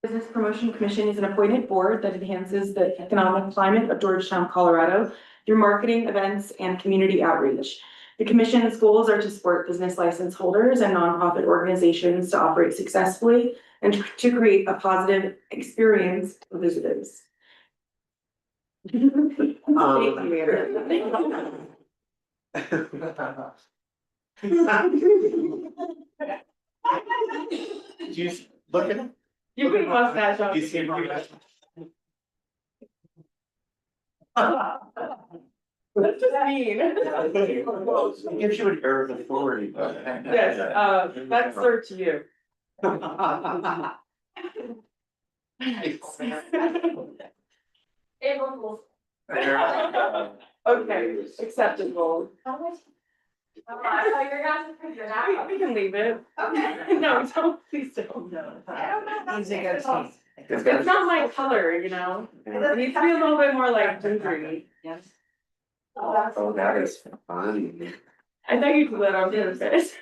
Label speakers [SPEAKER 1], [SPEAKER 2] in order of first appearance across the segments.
[SPEAKER 1] Business Promotion Commission is an appointed board that enhances the economic climate of Georgetown, Colorado through marketing, events, and community outreach. The commission's goals are to support business license holders and nonprofit organizations to operate successfully and to create a positive experience for visitors. Thank you,
[SPEAKER 2] Do you look at?
[SPEAKER 1] You put a mustache on.
[SPEAKER 2] You see me?
[SPEAKER 1] That's just mean.
[SPEAKER 2] Gives you an air of authority.
[SPEAKER 1] Yes, that's sir to you. Okay, acceptable.
[SPEAKER 3] I thought you were gonna figure it out.
[SPEAKER 1] We can leave it.
[SPEAKER 3] Okay.
[SPEAKER 1] No, don't, please don't.
[SPEAKER 3] I don't know.
[SPEAKER 1] It's not my color, you know? It needs to be a little bit more like gingery.
[SPEAKER 3] Yes.
[SPEAKER 2] Oh, that is fun.
[SPEAKER 1] I thought you'd do that on purpose.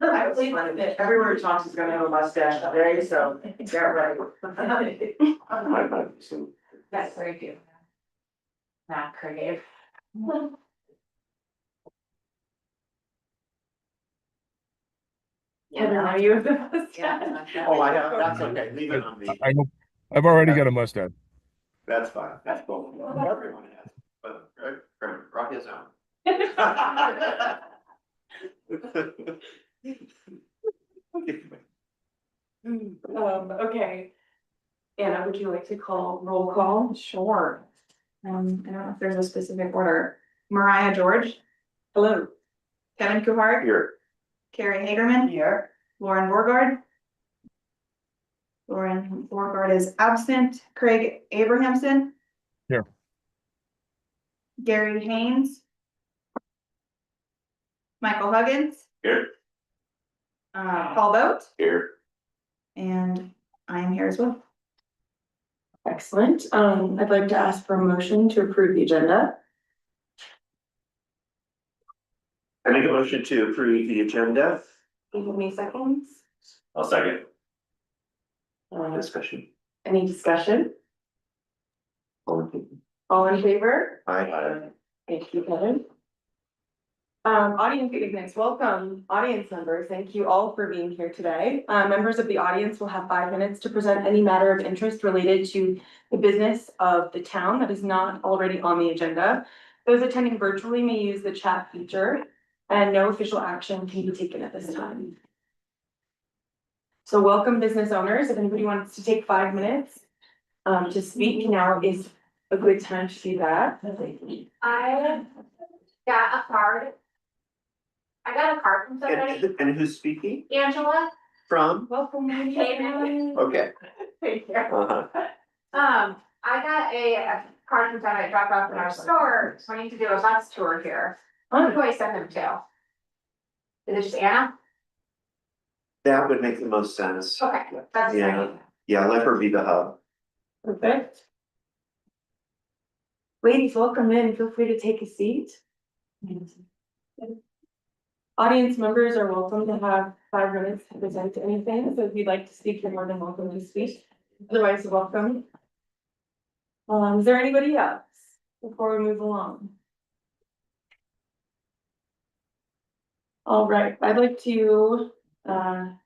[SPEAKER 3] I believe that everywhere he talks, he's gonna have a mustache today, so get ready. That's very good. Not creative.
[SPEAKER 1] Kevin, are you with us?
[SPEAKER 2] Oh, I have, that's okay, leave it on me.
[SPEAKER 4] I know, I've already got a mustache.
[SPEAKER 2] That's fine, that's cool. Everyone has, but, rock his own.
[SPEAKER 1] Okay. Anna, would you like to call roll call?
[SPEAKER 5] Sure. I don't know if there's a specific order. Mariah George,
[SPEAKER 1] Hello.
[SPEAKER 5] Kevin Kuhart,
[SPEAKER 2] Here.
[SPEAKER 5] Carrie Hagerman,
[SPEAKER 3] Here.
[SPEAKER 5] Lauren Borgard. Lauren Borgard is absent. Craig Abrahamson.
[SPEAKER 4] Here.
[SPEAKER 5] Gary Haynes. Michael Huggins,
[SPEAKER 2] Here.
[SPEAKER 5] Paul Boat,
[SPEAKER 2] Here.
[SPEAKER 5] and I am here as well.
[SPEAKER 1] Excellent. I'd like to ask for a motion to approve the agenda.
[SPEAKER 2] I make a motion to approve the agenda.
[SPEAKER 1] Give me seconds.
[SPEAKER 2] I'll second.
[SPEAKER 1] Uh,
[SPEAKER 2] Discussion.
[SPEAKER 1] any discussion? All in favor?
[SPEAKER 2] Aye.
[SPEAKER 1] Thank you, Kevin. Audience events, welcome, audience members. Thank you all for being here today. Members of the audience will have 5 minutes to present any matter of interest related to the business of the town that is not already on the agenda. Those attending virtually may use the chat feature, and no official action can be taken at this time. So welcome, business owners. If anybody wants to take 5 minutes to speak, now is a good time to do that.
[SPEAKER 3] I got a card. I got a card from somebody,
[SPEAKER 2] And who's speaking?
[SPEAKER 3] Angela,
[SPEAKER 2] From?
[SPEAKER 1] Welcome.
[SPEAKER 3] Hey,
[SPEAKER 2] Okay.
[SPEAKER 3] thank you.
[SPEAKER 2] Uh-huh.
[SPEAKER 3] I got a card from somebody I dropped off in our store, so I need to do a bus tour here. Who do I send them to? Is it just Anna?
[SPEAKER 2] That would make the most sense.
[SPEAKER 3] Okay, that's
[SPEAKER 2] Yeah.
[SPEAKER 3] fine.
[SPEAKER 2] Yeah, let her be the hub.
[SPEAKER 1] Perfect. Ladies, welcome in. Feel free to take a seat. Audience members are welcome to have 5 minutes to present anything. So if you'd like to speak, you're more than welcome to speak. Otherwise, welcome. Is there anybody else before we move along? All right, I'd like to, can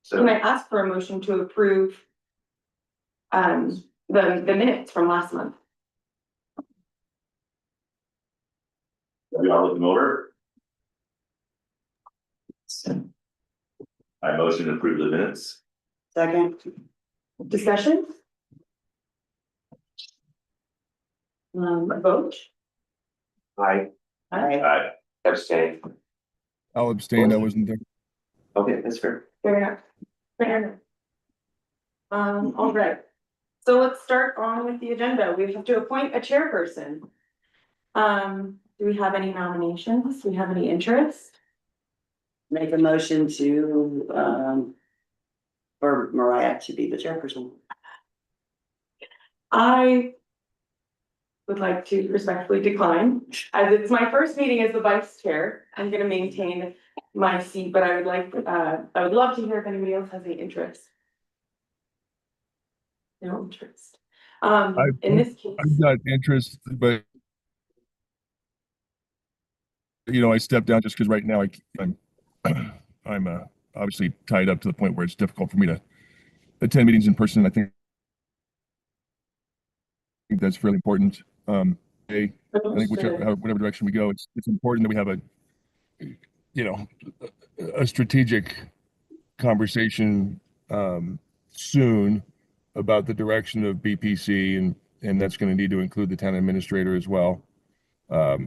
[SPEAKER 2] So,
[SPEAKER 1] I ask for a motion to approve the minutes from last month?
[SPEAKER 6] We all look them over. I motion to approve the minutes.
[SPEAKER 1] Second. Discussion? A vote?
[SPEAKER 2] I
[SPEAKER 6] Aye.
[SPEAKER 2] abstain.
[SPEAKER 4] I'll abstain, I wasn't there.
[SPEAKER 2] Okay, that's fair.
[SPEAKER 1] Fair enough. Fair enough. All right. So let's start on with the agenda. We have to appoint a chairperson. Do we have any nominations? Do we have any interest?
[SPEAKER 7] Make a motion to, for Mariah to be the chairperson.
[SPEAKER 1] I would like to respectfully decline, as it's my first meeting as the vice chair. I'm gonna maintain my seat, but I would love to hear if anybody else has any interest. No interest. In this case,
[SPEAKER 4] I've got interest, but I stepped down just because right now I'm obviously tied up to the point where it's difficult for me to attend meetings in person. I think that's fairly important. I think whatever direction we go, it's important that we have a strategic conversation soon about the direction of BPC, and that's going to need to include the town administrator as well. But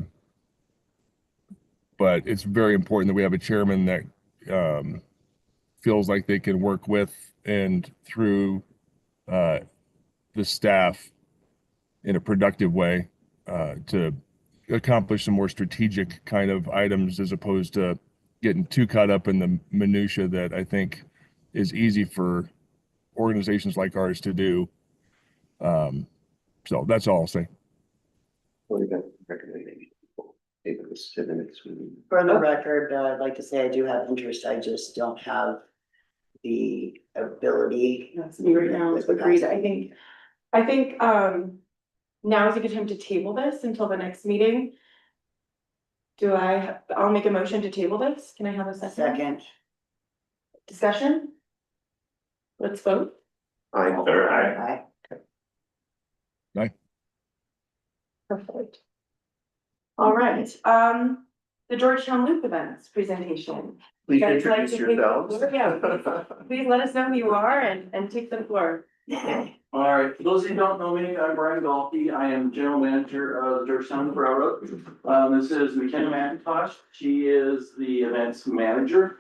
[SPEAKER 4] it's very important that we have a chairman that feels like they can work with and through the staff in a productive way to accomplish some more strategic kind of items as opposed to getting too caught up in the minutia that I think is easy for organizations like ours to do. So that's all I'll say.
[SPEAKER 2] What about recommendation? Take this to the next meeting.
[SPEAKER 7] For the record, I'd like to say I do have interest, I just don't have the ability.
[SPEAKER 1] that's me right now, agreed. I think, now is a good time to table this until the next meeting. I'll make a motion to table this. Can I have a second?
[SPEAKER 7] Second,
[SPEAKER 1] Discussion? Let's vote.
[SPEAKER 6] Fair, aye.
[SPEAKER 7] I,
[SPEAKER 1] Perfect. All right, the Georgetown Loop events presentation.
[SPEAKER 2] Please
[SPEAKER 1] Guys like
[SPEAKER 2] introduce
[SPEAKER 1] to take the
[SPEAKER 2] yourselves.
[SPEAKER 1] floor? Yeah. Please let us know who you are and take the floor.
[SPEAKER 8] All right, for those who don't know me, I'm Brian Galkey. I am general manager of the Georgetown Railroad. This is McKenna McIntosh. She is the events manager.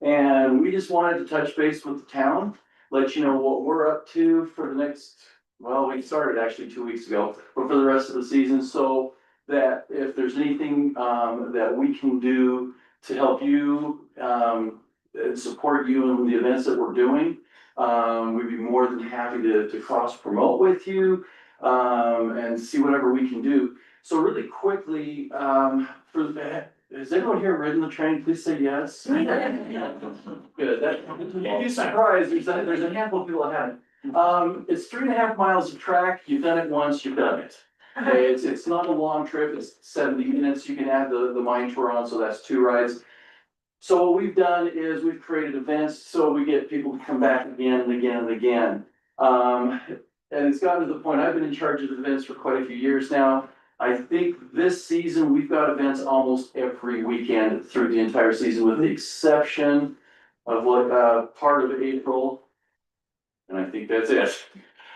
[SPEAKER 8] And we just wanted to touch base with the town, let you know what we're up to for the next, well, we started actually 2 weeks ago, but for the rest of the season. So that if there's anything that we can do to help you and support you in the events that we're doing, we'd be more than happy to cross promote with you and see whatever we can do. So really quickly, has everyone here ridden the train? Please say yes. Good. You'd be surprised. There's a handful of people that haven't. It's 3.5 miles of track. You've done it once, you've done it. Okay, it's not a long trip. It's 70 minutes. You can add the mine tour on, so that's 2 rides. So what we've done is we've created events so we get people to come back again and again and again. And it's gotten to the point, I've been in charge of events for quite a few years now. I think this season, we've got events almost every weekend through the entire season, with the exception of part of April. And I think that's it.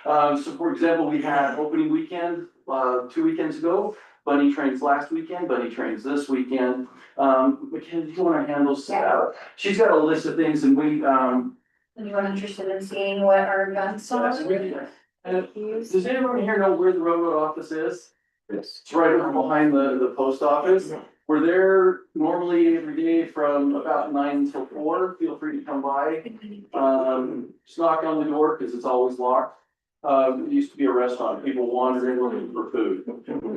[SPEAKER 8] So for example, we had opening weekend 2 weekends ago, Bunny Trains last weekend, Bunny Trains this weekend. McKenna, do you wanna handle that? She's got a list of things and we,
[SPEAKER 3] Anyone interested in seeing what our events are?
[SPEAKER 8] does anyone here know where the railroad office is?
[SPEAKER 2] Yes.
[SPEAKER 8] It's right over behind the post office. We're there normally every day from about 9 until 4. Feel free to come by. Just knock on the door because it's always locked. It used to be a restaurant. People wandered in looking for food.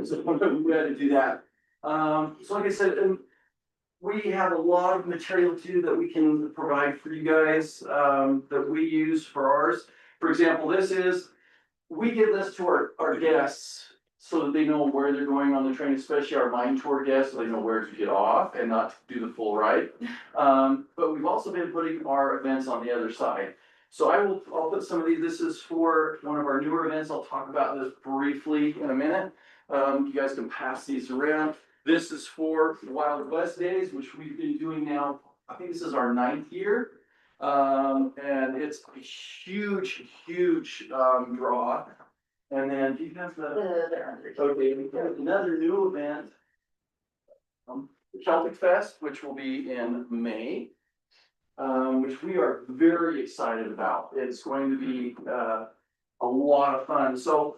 [SPEAKER 8] So we had to do that. So like I said, we have a lot of material too that we can provide for you guys that we use for ours. For example, we give this to our guests so that they know where they're going on the train, especially our mine tour guests, so they know where to get off and not do the full ride. But we've also been putting our events on the other side. So I'll put some of these. This is for one of our newer events. I'll talk about this briefly in a minute. You guys can pass these around. This is for Wild West Days, which we've been doing now. I think this is our 9th year. And it's a huge draw. And then do you have okay, we have another new event. Celtic Fest, which will be in May. Which we are very excited about. It's going to be a lot of fun. So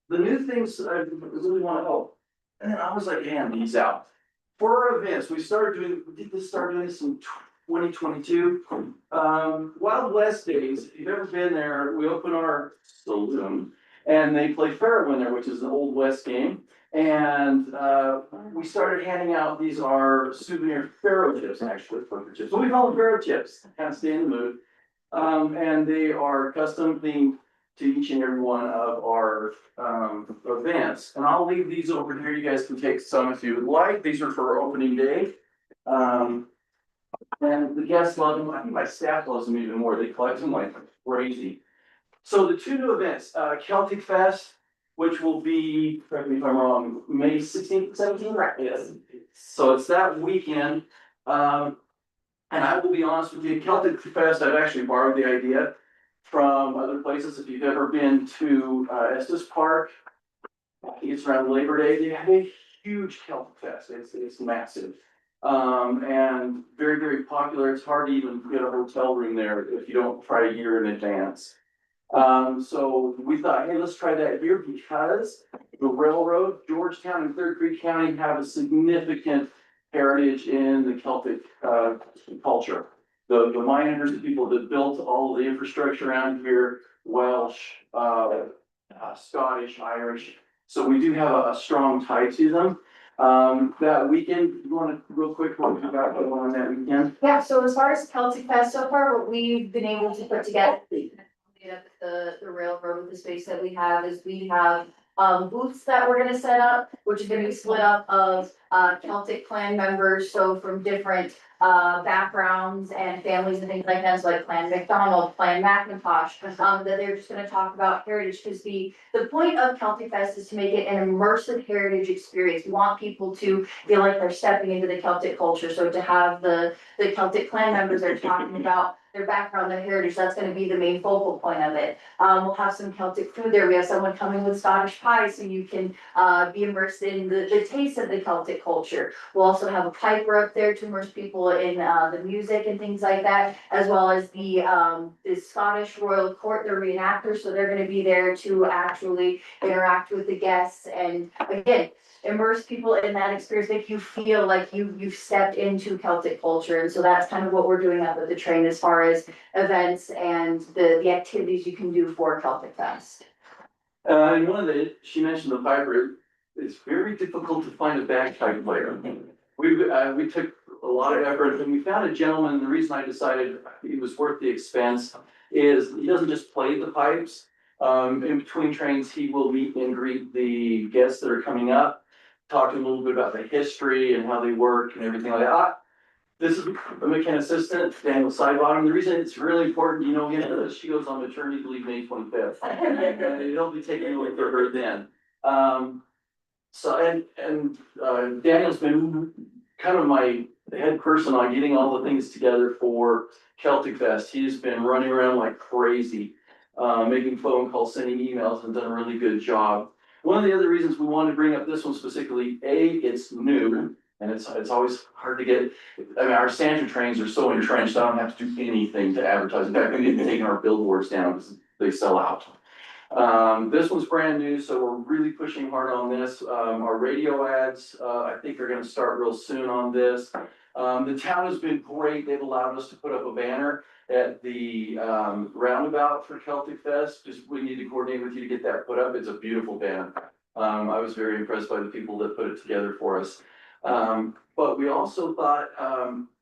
[SPEAKER 8] the new things I really want to help. And then I was like, hand these out. For our events, we did start doing this in 2022. Wild West Days, if you've ever been there, we open our saloon And they play Fairwinner, which is an Old West game. And we started handing out, these are souvenir Faro chips, actually, poker chips. So we call them Faro chips, kind of stay in the mood. And they are custom themed to each and every one of our events. And I'll leave these over here. You guys can take some if you would like. These are for opening day. And the guests love them. I think my staff loves them even more. They collect them like crazy. So the two new events, Celtic Fest, which will be, correct me if I'm wrong, May 16th, 17th? Right. Yes. So it's that weekend. And I will be honest with you, Celtic Fest, I've actually borrowed the idea from other places. If you've ever been to Estes Park, I think it's around Labor Day, they have a huge Celtic Fest. It's massive. And very, very popular. It's hard to even get a hotel room there if you don't try a year in advance. So we thought, hey, let's try that here because the railroad, Georgetown and Clear Creek County have a significant heritage in the Celtic, culture. The miners, the people that built all of the infrastructure around here, Welsh, Scottish, Irish. So we do have a strong tie to them. That weekend, you wanna real quick, what we got going on that weekend?
[SPEAKER 3] Yeah, so as far as Celtic Fest, so far, what we've been able to put together. The railroad with the space that we have is we have booths that we're gonna set up, which is gonna be split up of Celtic clan members, so from different backgrounds and families and things like that, so like Clan McDonald, Clan McIntosh, that they're just gonna talk about heritage, because the point of Celtic Fest is to make it an immersive heritage experience. We want people to feel like they're stepping into the Celtic culture, so to have the Celtic clan members that are talking about their background, their heritage, that's gonna be the main focal point of it. We'll have some Celtic food there. We have someone coming with Scottish pie, so you can be immersed in the taste of the Celtic culture. We'll also have a piper up there to immerse people in the music and things like that, as well as the Scottish Royal Court, the reenactors, so they're gonna be there to actually interact with the guests and again, immerse people in that experience, make you feel like you've stepped into Celtic culture. And so that's kind of what we're doing up at the train as far as events and the activities you can do for Celtic Fest.
[SPEAKER 8] And she mentioned the piper, it's very difficult to find a bagpipe player. We took a lot of effort and we found a gentleman, and the reason I decided it was worth the expense is he doesn't just play the pipes. In between trains, he will meet and greet the guests that are coming up, talk to them a little bit about the history and how they work and everything like that. This is a mechanic assistant, Daniel Sidebottom. The reason it's really important, you know, him, she goes on maternity leave May 25th. And he'll be taking over for her then. Daniel's been kind of my head person on getting all the things together for Celtic Fest. He's been running around like crazy, making phone calls, sending emails, and done a really good job. One of the other reasons we wanted to bring up this one specifically, it's new, and it's always hard to get. I mean, our Santa trains are so entrenched, I don't have to do anything to advertise. In fact, we've even taken our billboards down because they sell out. This one's brand new, so we're really pushing hard on this. Our radio ads, I think are gonna start real soon on this. The town has been great. They've allowed us to put up a banner at the roundabout for Celtic Fest. Just we need to coordinate with you to get that put up. It's a beautiful banner. I was very impressed by the people that put it together for us. But we also thought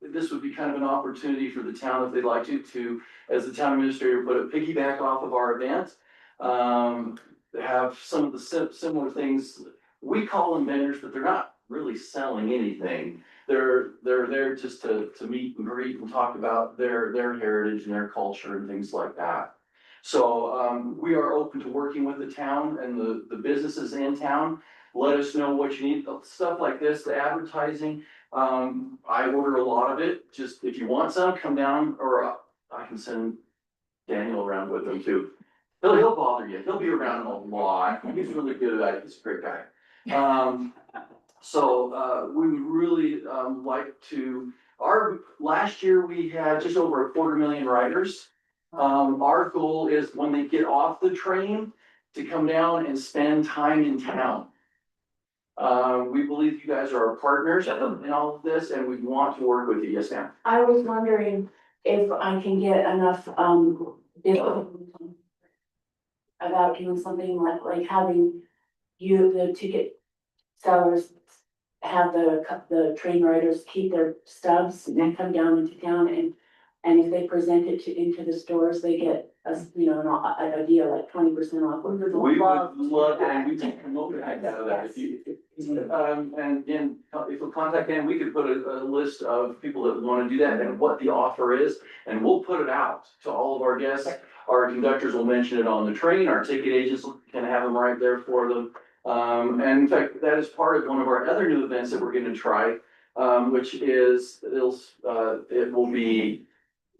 [SPEAKER 8] this would be kind of an opportunity for the town, if they'd like to, as the town administrator put it, piggyback off of our event. Have some of the similar things. We call them vendors, but they're not really selling anything. They're there just to meet and greet and talk about their heritage and their culture and things like that. So we are open to working with the town and the businesses in town. Let us know what you need, stuff like this, the advertising. I order a lot of it. Just if you want some, come down, or I can send Daniel around with them too. He'll bother you. He'll be around a lot. He's really good at it. He's a great guy. So we would really like to. Last year we had just over 250,000 riders. Our goal is when they get off the train to come down and spend time in town. We believe you guys are our partners in all of this, and we want to work with you. Yes, ma'am.
[SPEAKER 9] I was wondering if I can get enough, about doing something like having the ticket sellers have the train riders keep their stubs and come down into town and if they present it into the stores, they get a deal like 20% off. We would
[SPEAKER 8] We
[SPEAKER 9] love
[SPEAKER 8] would
[SPEAKER 9] to do
[SPEAKER 8] love,
[SPEAKER 9] that.
[SPEAKER 8] and we can promote the heck out of that, and again, if we contact them, we could put a list of people that wanna do that and what the offer is, and we'll put it out to all of our guests. Our conductors will mention it on the train, our ticket agents can have them right there for them. And in fact, that is part of one of our other new events that we're gonna try, which is, it will be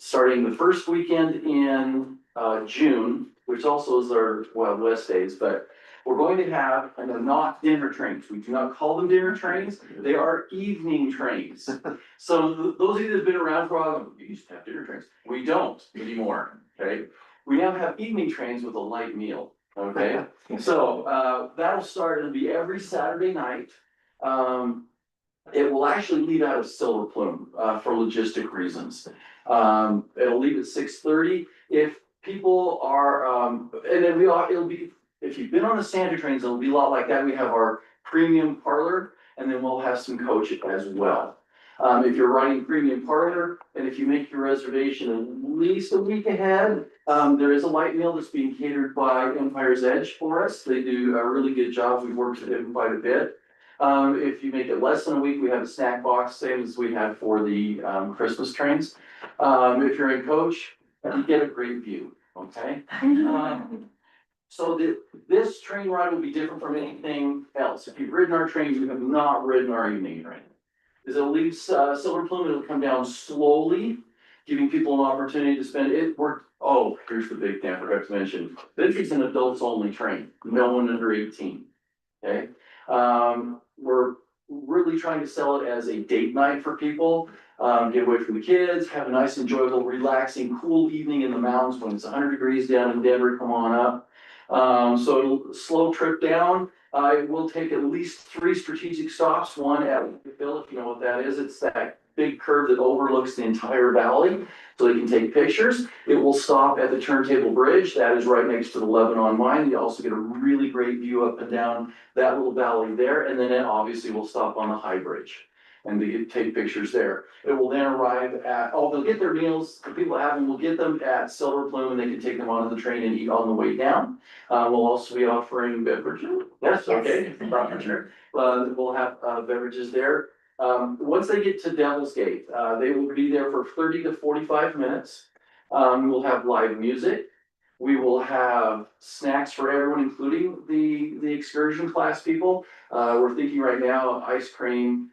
[SPEAKER 8] starting the first weekend in June, which also is our Wild West days, but we're going to have, and they're not dinner trains. We do not call them dinner trains. They are evening trains. So those of you that have been around for a while, we used to have dinner trains. We don't anymore, okay? We now have evening trains with a light meal, okay? So that'll start, it'll be every Saturday night. It will actually leave out of Silver Plume for logistic reasons. It'll leave at 6:30. If people are, and then it'll be, if you've been on the Santa trains, it'll be a lot like that. We have our premium parlor, and then we'll have some coach as well. If you're riding premium parlor, and if you make your reservation at least a week ahead, there is a light meal that's being catered by Empire's Edge for us. They do a really good job. We've worked with them quite a bit. If you make it less than a week, we have a snack box, same as we have for the Christmas trains. If you're in coach, you get a great view, okay? So this train ride will be different from anything else. If you've ridden our trains, you have not ridden our evening train. As it leaves Silver Plume, it'll come down slowly, giving people an opportunity to spend it. Here's the big thing I forgot to mention. This is an adults only train, no one under 18, okay? We're really trying to sell it as a date night for people. Get away from the kids, have a nice, enjoyable, relaxing, cool evening in the mountains when it's 100 degrees down in Denver, come on up. So it'll slow trip down. It will take at least 3 strategic stops, one at Phil, if you know what that is. It's that big curve that overlooks the entire valley, so they can take pictures. It will stop at the Turntable Bridge, that is right next to the Lebanon mine. You also get a really great view up and down that little valley there, and then it obviously will stop on the High Bridge and they take pictures there. It will then arrive at, they'll get their meals, the people that have them will get them at Silver Plume, and they can take them onto the train and eat on the way down. We'll also be offering beverages. Yes, okay. We'll have beverages there. Once they get to Devil's Gate, they will be there for 30 to 45 minutes. We'll have live music. We will have snacks for everyone, including the excursion class people. We're thinking right now, ice cream.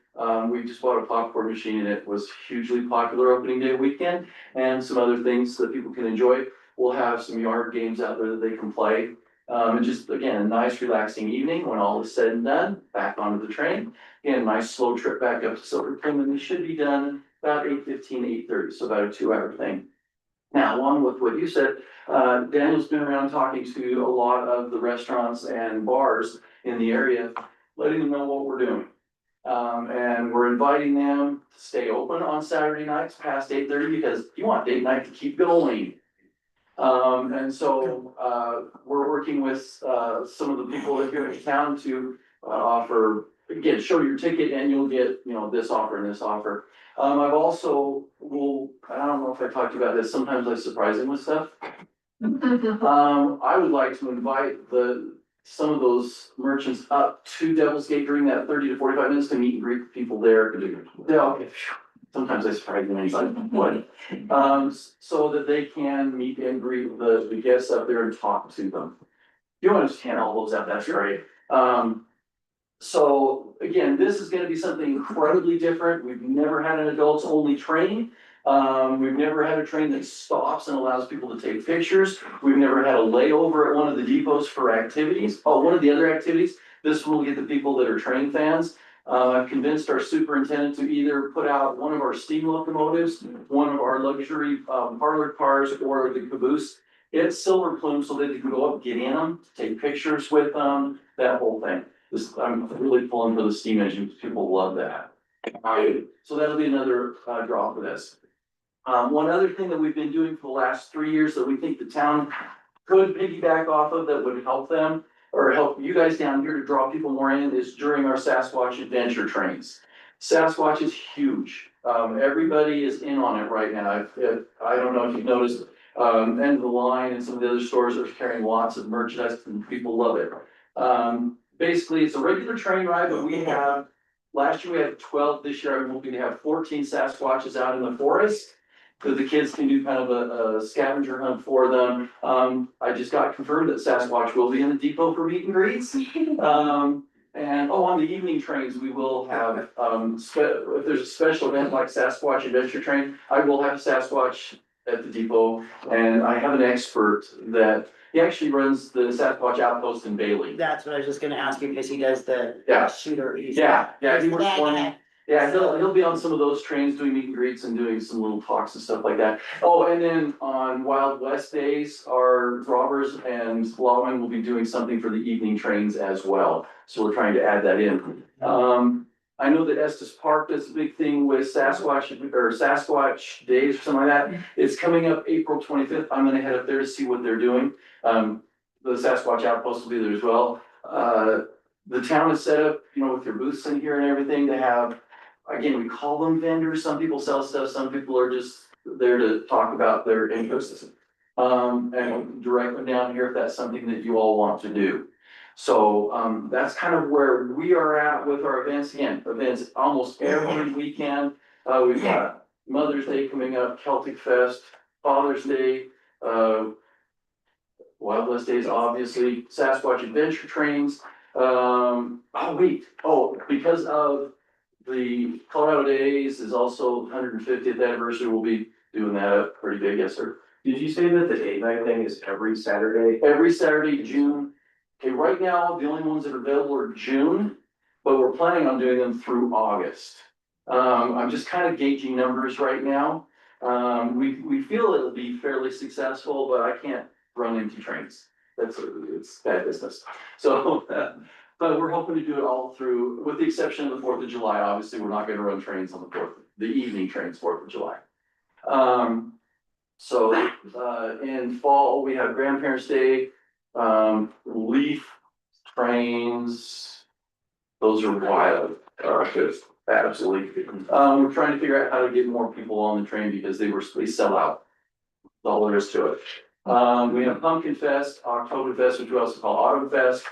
[SPEAKER 8] We just bought a popcorn machine and it was hugely popular opening day weekend, and some other things that people can enjoy. We'll have some yard games out there that they can play. And just, again, a nice relaxing evening when all is said and done, back onto the train. Again, a nice slow trip back up to Silver Plume, and we should be done about 8:15, 8:30, so about a 2-hour thing. Now, along with what you said, Daniel's been around talking to a lot of the restaurants and bars in the area, letting them know what we're doing. And we're inviting them to stay open on Saturday nights past 8:30 because you want date night to keep going. And so we're working with some of the people that here in town to offer, again, show your ticket and you'll get, this offer and this offer. I've also, I don't know if I talked about this, sometimes I surprise them with stuff. I would like to invite some of those merchants up to Devil's Gate during that 30 to 45 minutes to meet and greet people there. Sometimes I surprise them inside, what? So that they can meet and greet the guests up there and talk to them. You understand all those out, that's right. So again, this is gonna be something incredibly different. We've never had an adults only train. We've never had a train that stops and allows people to take pictures. We've never had a layover at one of the depots for activities. One of the other activities, this will get the people that are train fans. I've convinced our superintendent to either put out one of our steam locomotives, one of our luxury parlor cars, or the caboose. It's Silver Plume so that they can go up, get in them, take pictures with them, that whole thing. I'm really pulling for the steam engine, people love that. So that'll be another draw for this. One other thing that we've been doing for the last 3 years that we think the town could piggyback off of that would help them or help you guys down here to draw people more in is during our Sasquatch adventure trains. Sasquatch is huge. Everybody is in on it right now. I don't know if you've noticed, End of the Line and some of the other stores are carrying lots of merchandise and people love it. Basically, it's a regular train ride, but last year we had 12, this year I'm hoping to have 14 Sasquatches out in the forest. So the kids can do kind of a scavenger hunt for them. I just got confirmed that Sasquatch will be in the depot for meet and greets. And on the evening trains, we will have, if there's a special event like Sasquatch Adventure Train, I will have Sasquatch at the depot. And I have an expert that, he actually runs the Sasquatch Outpost in Bailey.
[SPEAKER 7] That's what I was just gonna ask you, because he does the
[SPEAKER 8] Yeah.
[SPEAKER 7] shooter.
[SPEAKER 8] Yeah, he works for me.
[SPEAKER 7] Yeah.
[SPEAKER 8] Yeah, he'll be on some of those trains doing meet and greets and doing some little talks and stuff like that. Oh, and then on Wild West days, our robbers and lawmen will be doing something for the evening trains as well. So we're trying to add that in. I know that Estes Park does a big thing with Sasquatch Days or something like that. It's coming up April 25th. I'm gonna head up there to see what they're doing. The Sasquatch Outpost will be there as well. The town is set up, with their booths in here and everything to have. Again, we call them vendors, some people sell stuff, some people are just there to talk about their interests. And direct them down here if that's something that you all want to do. So, that's kind of where we are at with our events. Again, events almost every weekend. We've got Mother's Day coming up, Celtic Fest, Father's Day, Wild West Days, obviously, Sasquatch Adventure Trains. Because of the Colorado Days is also 150th anniversary, we'll be doing that up pretty big, yes, sir.
[SPEAKER 6] Did you say that the date night thing is every Saturday?
[SPEAKER 8] Every Saturday, June. Okay, right now, the only ones that are available are June, but we're planning on doing them through August. I'm just kind of gauging numbers right now. We feel it'll be fairly successful, but I can't run empty trains. It's bad business. So, but we're hoping to do it all through, with the exception of the 4th of July. Obviously, we're not gonna run trains on the evening trains, 4th of July. In fall, we have Grandparents' Day, leaf trains. Those are wild, just absolutely. We're trying to figure out how to get more people on the train because they sell out. That's all there is to it. We have Pumpkin Fest, Oktoberfest, which we also call Autumn Fest,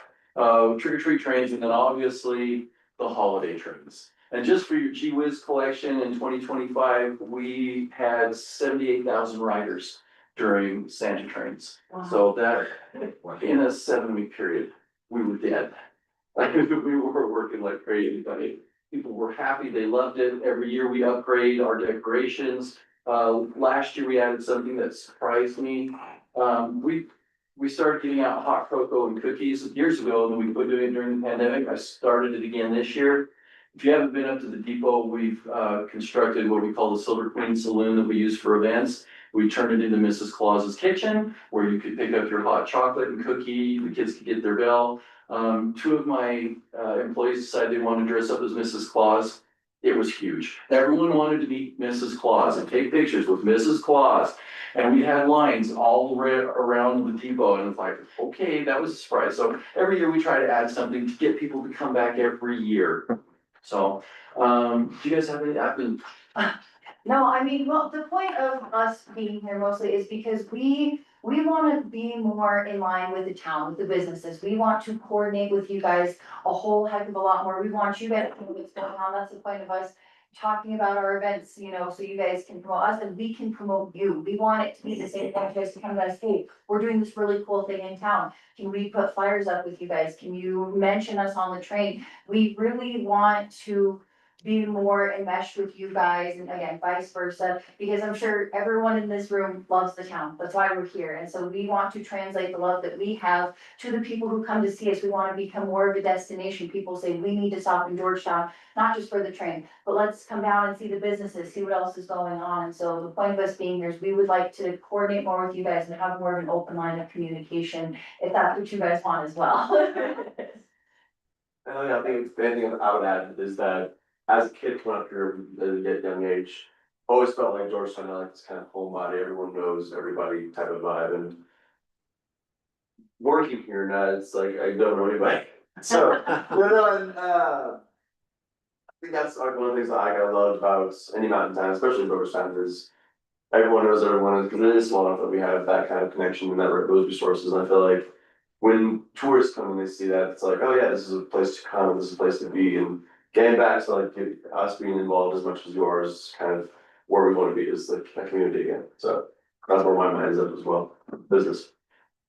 [SPEAKER 8] trick or treat trains, and then obviously the holiday trains. And just for your Gee Whiz collection in 2025, we had 78,000 riders during Santa trains. So that, in a 7-week period, we were dead. We were working like crazy, but people were happy, they loved it. Every year we upgrade our decorations. Last year we added something that surprised me. We started giving out hot cocoa and cookies years ago, and then we quit doing it during the pandemic. I started it again this year. If you haven't been up to the depot, we've constructed what we call the Silver Queen Saloon that we use for events. We turned it into Mrs. Claus's Kitchen, where you could pick up your hot chocolate and cookie, the kids could get their bell. 2 of my employees decided they wanted to dress up as Mrs. Claus. It was huge. Everyone wanted to meet Mrs. Claus and take pictures with Mrs. Claus. And we had lines all around the depot, and it's like, okay, that was a surprise. So every year we try to add something to get people to come back every year. So, do you guys have any,
[SPEAKER 3] No, I mean, well, the point of us being here mostly is because we wanna be more in line with the town, with the businesses. We want to coordinate with you guys a whole heck of a lot more. We want you guys to know what's going on. That's the point of us talking about our events, so you guys can promote us and we can promote you. We want it to be the same thing, you guys to come to us, hey, we're doing this really cool thing in town. Can we put flyers up with you guys? Can you mention us on the train? We really want to be more enmeshed with you guys, and again, vice versa, because I'm sure everyone in this room loves the town. That's why we're here. And so we want to translate the love that we have to the people who come to see us. We want to become more of a destination. People say, we need to stop in Georgetown, not just for the train, but let's come down and see the businesses, see what else is going on. And so the point of us being here is we would like to coordinate more with you guys and have more of an open line of communication, if that's what you guys want as well.
[SPEAKER 6] I think the thing I would add is that as a kid coming up here at a young age, always felt like Georgetown, like this kind of homebody, everyone knows everybody type of vibe. And working here now, it's like I don't know anybody. So, no, and, I think that's like one of the things that I love about any mountain town, especially Bogerstown, is everyone knows everyone, because it is small enough that we have that kind of connection and those resources, and I feel like when tourists come and they see that, it's like, oh yeah, this is a place to come, this is a place to be, and getting back to like us being involved as much as yours, kind of where we want to be is like a community again, so that's where my mind is at as well, business.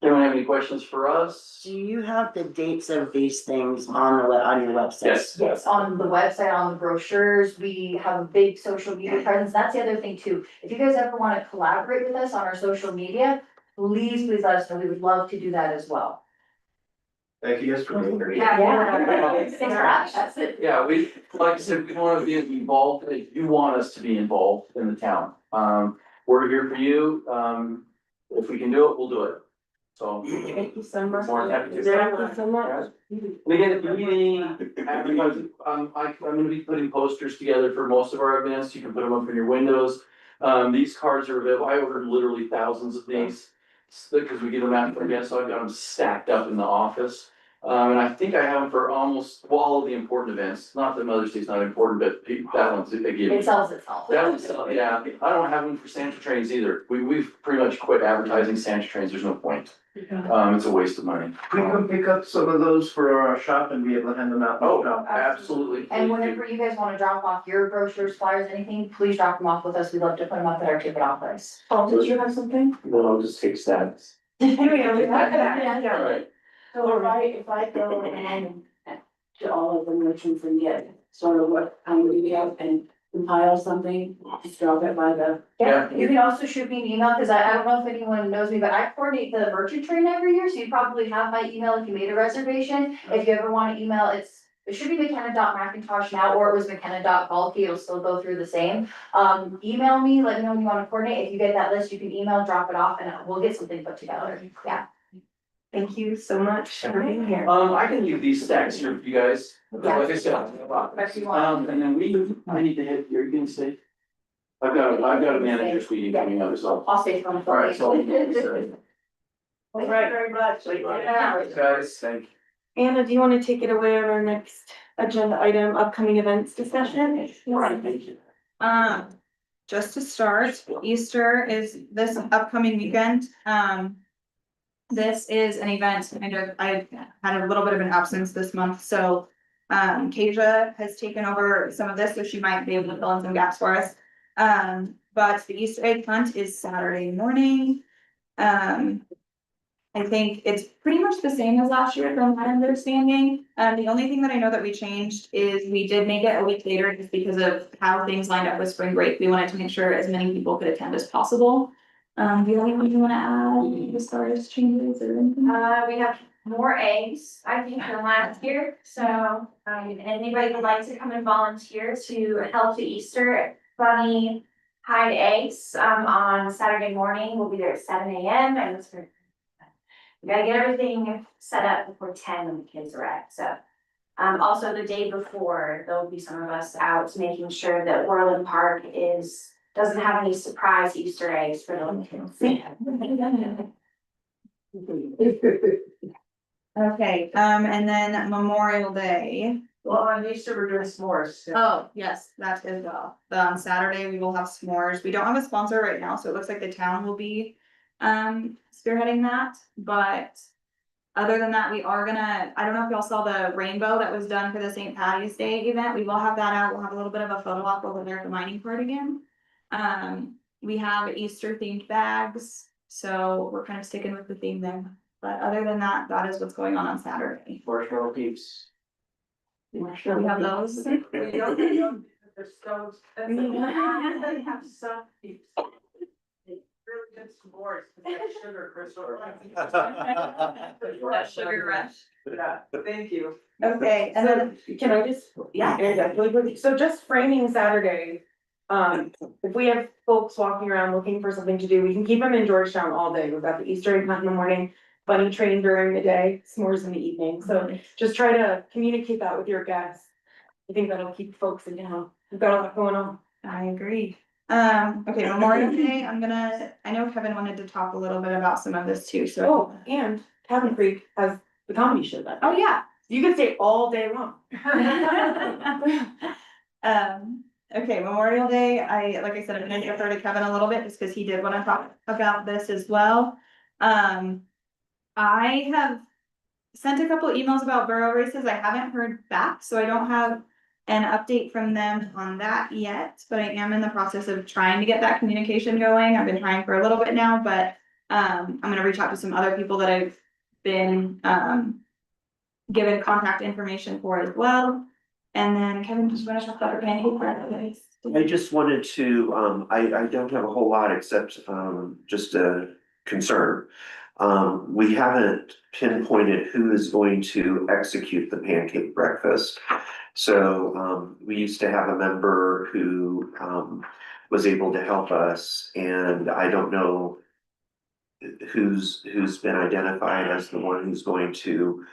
[SPEAKER 8] Anyone have any questions for us?
[SPEAKER 7] Do you have the dates of these things on on your website?
[SPEAKER 8] Yes.
[SPEAKER 3] Yes, on the website, on the brochures, we have a big social media presence. That's the other thing too. If you guys ever wanna collaborate with us on our social media, please let us know. We would love to do that as well.
[SPEAKER 2] Thank you guys for being here.
[SPEAKER 3] Thanks for having us.
[SPEAKER 8] Yeah, like I said, we wanna be involved, if you want us to be involved in the town. We're here for you, if we can do it, we'll do it. So.
[SPEAKER 1] Thank you so much.
[SPEAKER 8] More than happy to.
[SPEAKER 1] Thank you so much.
[SPEAKER 8] And again, if you need any advertising, I'm gonna be putting posters together for most of our events, you can put them up in your windows. These cards are available, I ordered literally thousands of these, because we get them out for guests, so I've got them stacked up in the office. And I think I have them for almost all of the important events, not that Mother's Day's not important, but that one's a given.
[SPEAKER 3] It sells itself.
[SPEAKER 8] That one's, yeah, I don't have them for Santa trains either, we've pretty much quit advertising Santa trains, there's no point. It's a waste of money.
[SPEAKER 2] We can pick up some of those for our shop and be able to hand them out.
[SPEAKER 8] Oh, absolutely.
[SPEAKER 3] And whenever you guys wanna drop off your brochures, flyers, anything, please drop them off with us. We'd love to put them up at our ticket office.
[SPEAKER 1] Paul, did you have something?
[SPEAKER 6] No, I'll just take stats.
[SPEAKER 8] Right.
[SPEAKER 9] So if I go around to all of the merchants and get sort of what kind we have and compile something, just drop it by the.
[SPEAKER 3] Yeah, you can also shoot me an email, cause I don't know if anyone knows me, but I coordinate the merchant train every year, so you probably have my email if you made a reservation. If you ever wanna email, it should be McKenna.McIntosh now, or it was McKenna.Balky, it'll still go through the same. Email me, let me know when you wanna coordinate, if you get that list, you can email, drop it off, and we'll get something put together, yeah.
[SPEAKER 1] Thank you so much for being here.
[SPEAKER 8] I can leave these stacks here for you guys, like I said.
[SPEAKER 3] If you want.
[SPEAKER 8] And then I need to head, you're gonna stay? I've got a manager's meeting coming up, so.
[SPEAKER 3] I'll stay on the phone.
[SPEAKER 8] Alright, so.
[SPEAKER 7] Thank you very much.
[SPEAKER 8] Thanks, guys, thank you.
[SPEAKER 1] Anna, do you want to take it away on our next agenda item, upcoming events discussion?
[SPEAKER 8] Alright, thank you.
[SPEAKER 5] Just to start, Easter is this upcoming weekend. This is an event, I had a little bit of an absence this month, so Kasia has taken over some of this, so she might be able to fill in some gaps for us. But the Easter egg hunt is Saturday morning. I think it's pretty much the same as last year from my understanding. The only thing that I know that we changed is we did make it a week later just because of how things lined up with spring break. We wanted to make sure as many people could attend as possible. Do you have anything you wanna add as far as changes or anything?
[SPEAKER 10] We have more eggs, I think, than last year, so, anybody would like to come and volunteer to help the Easter Bunny hide eggs, on Saturday morning, we'll be there at 7 a.m. and it's for. We gotta get everything set up before 10 when the kids arrive, so. Also the day before, there'll be some of us out making sure that Orland Park doesn't have any surprise Easter eggs for the little kids.
[SPEAKER 5] Okay, and then Memorial Day.
[SPEAKER 7] Well, on Easter, we're doing s'mores.
[SPEAKER 5] Oh, yes, that as well. On Saturday, we will have s'mores. We don't have a sponsor right now, so it looks like the town will be spearheading that, but other than that, we are gonna, I don't know if y'all saw the rainbow that was done for the St. Patty's Day event. We will have that out. We'll have a little bit of a photo op over there at the mining part again. We have Easter themed bags, so we're kind of sticking with the theme there. But other than that, that is what's going on Saturday.
[SPEAKER 8] Marshmallow peeps.
[SPEAKER 5] We have those.
[SPEAKER 7] There's stoves. They have some peeps. Really good s'mores, sugar crystal.
[SPEAKER 5] That sugar rush.
[SPEAKER 7] Yeah, thank you.
[SPEAKER 5] Okay, and then,
[SPEAKER 1] Can I just, yeah, really quickly, so just framing Saturday. If we have folks walking around looking for something to do, we can keep them in Georgetown all day. We've got the Easter egg hunt in the morning, bunny train during the day, s'mores in the evening, so just try to communicate that with your guests. I think that'll keep folks in town. We've got a lot going on.
[SPEAKER 5] I agree. Okay, Memorial Day, I know Kevin wanted to talk a little bit about some of this too, so.
[SPEAKER 1] Oh, and Cabin Creek has the comedy show that.
[SPEAKER 5] Oh, yeah.
[SPEAKER 1] You could stay all day long.
[SPEAKER 5] Okay, Memorial Day, like I said, I'm gonna defer to Kevin a little bit, just because he did wanna talk about this as well. I have sent a couple emails about borough races, I haven't heard back, so I don't have an update from them on that yet, but I am in the process of trying to get that communication going, I've been trying for a little bit now, but I'm gonna reach out to some other people that I've been, given contact information for as well. And then Kevin, just wanna talk about our pancake breakfast.
[SPEAKER 11] I just wanted to, I don't have a whole lot except, just a concern. We haven't pinpointed who is going to execute the pancake breakfast. So, we used to have a member who, was able to help us, and I don't know who's been identified as the one who's going to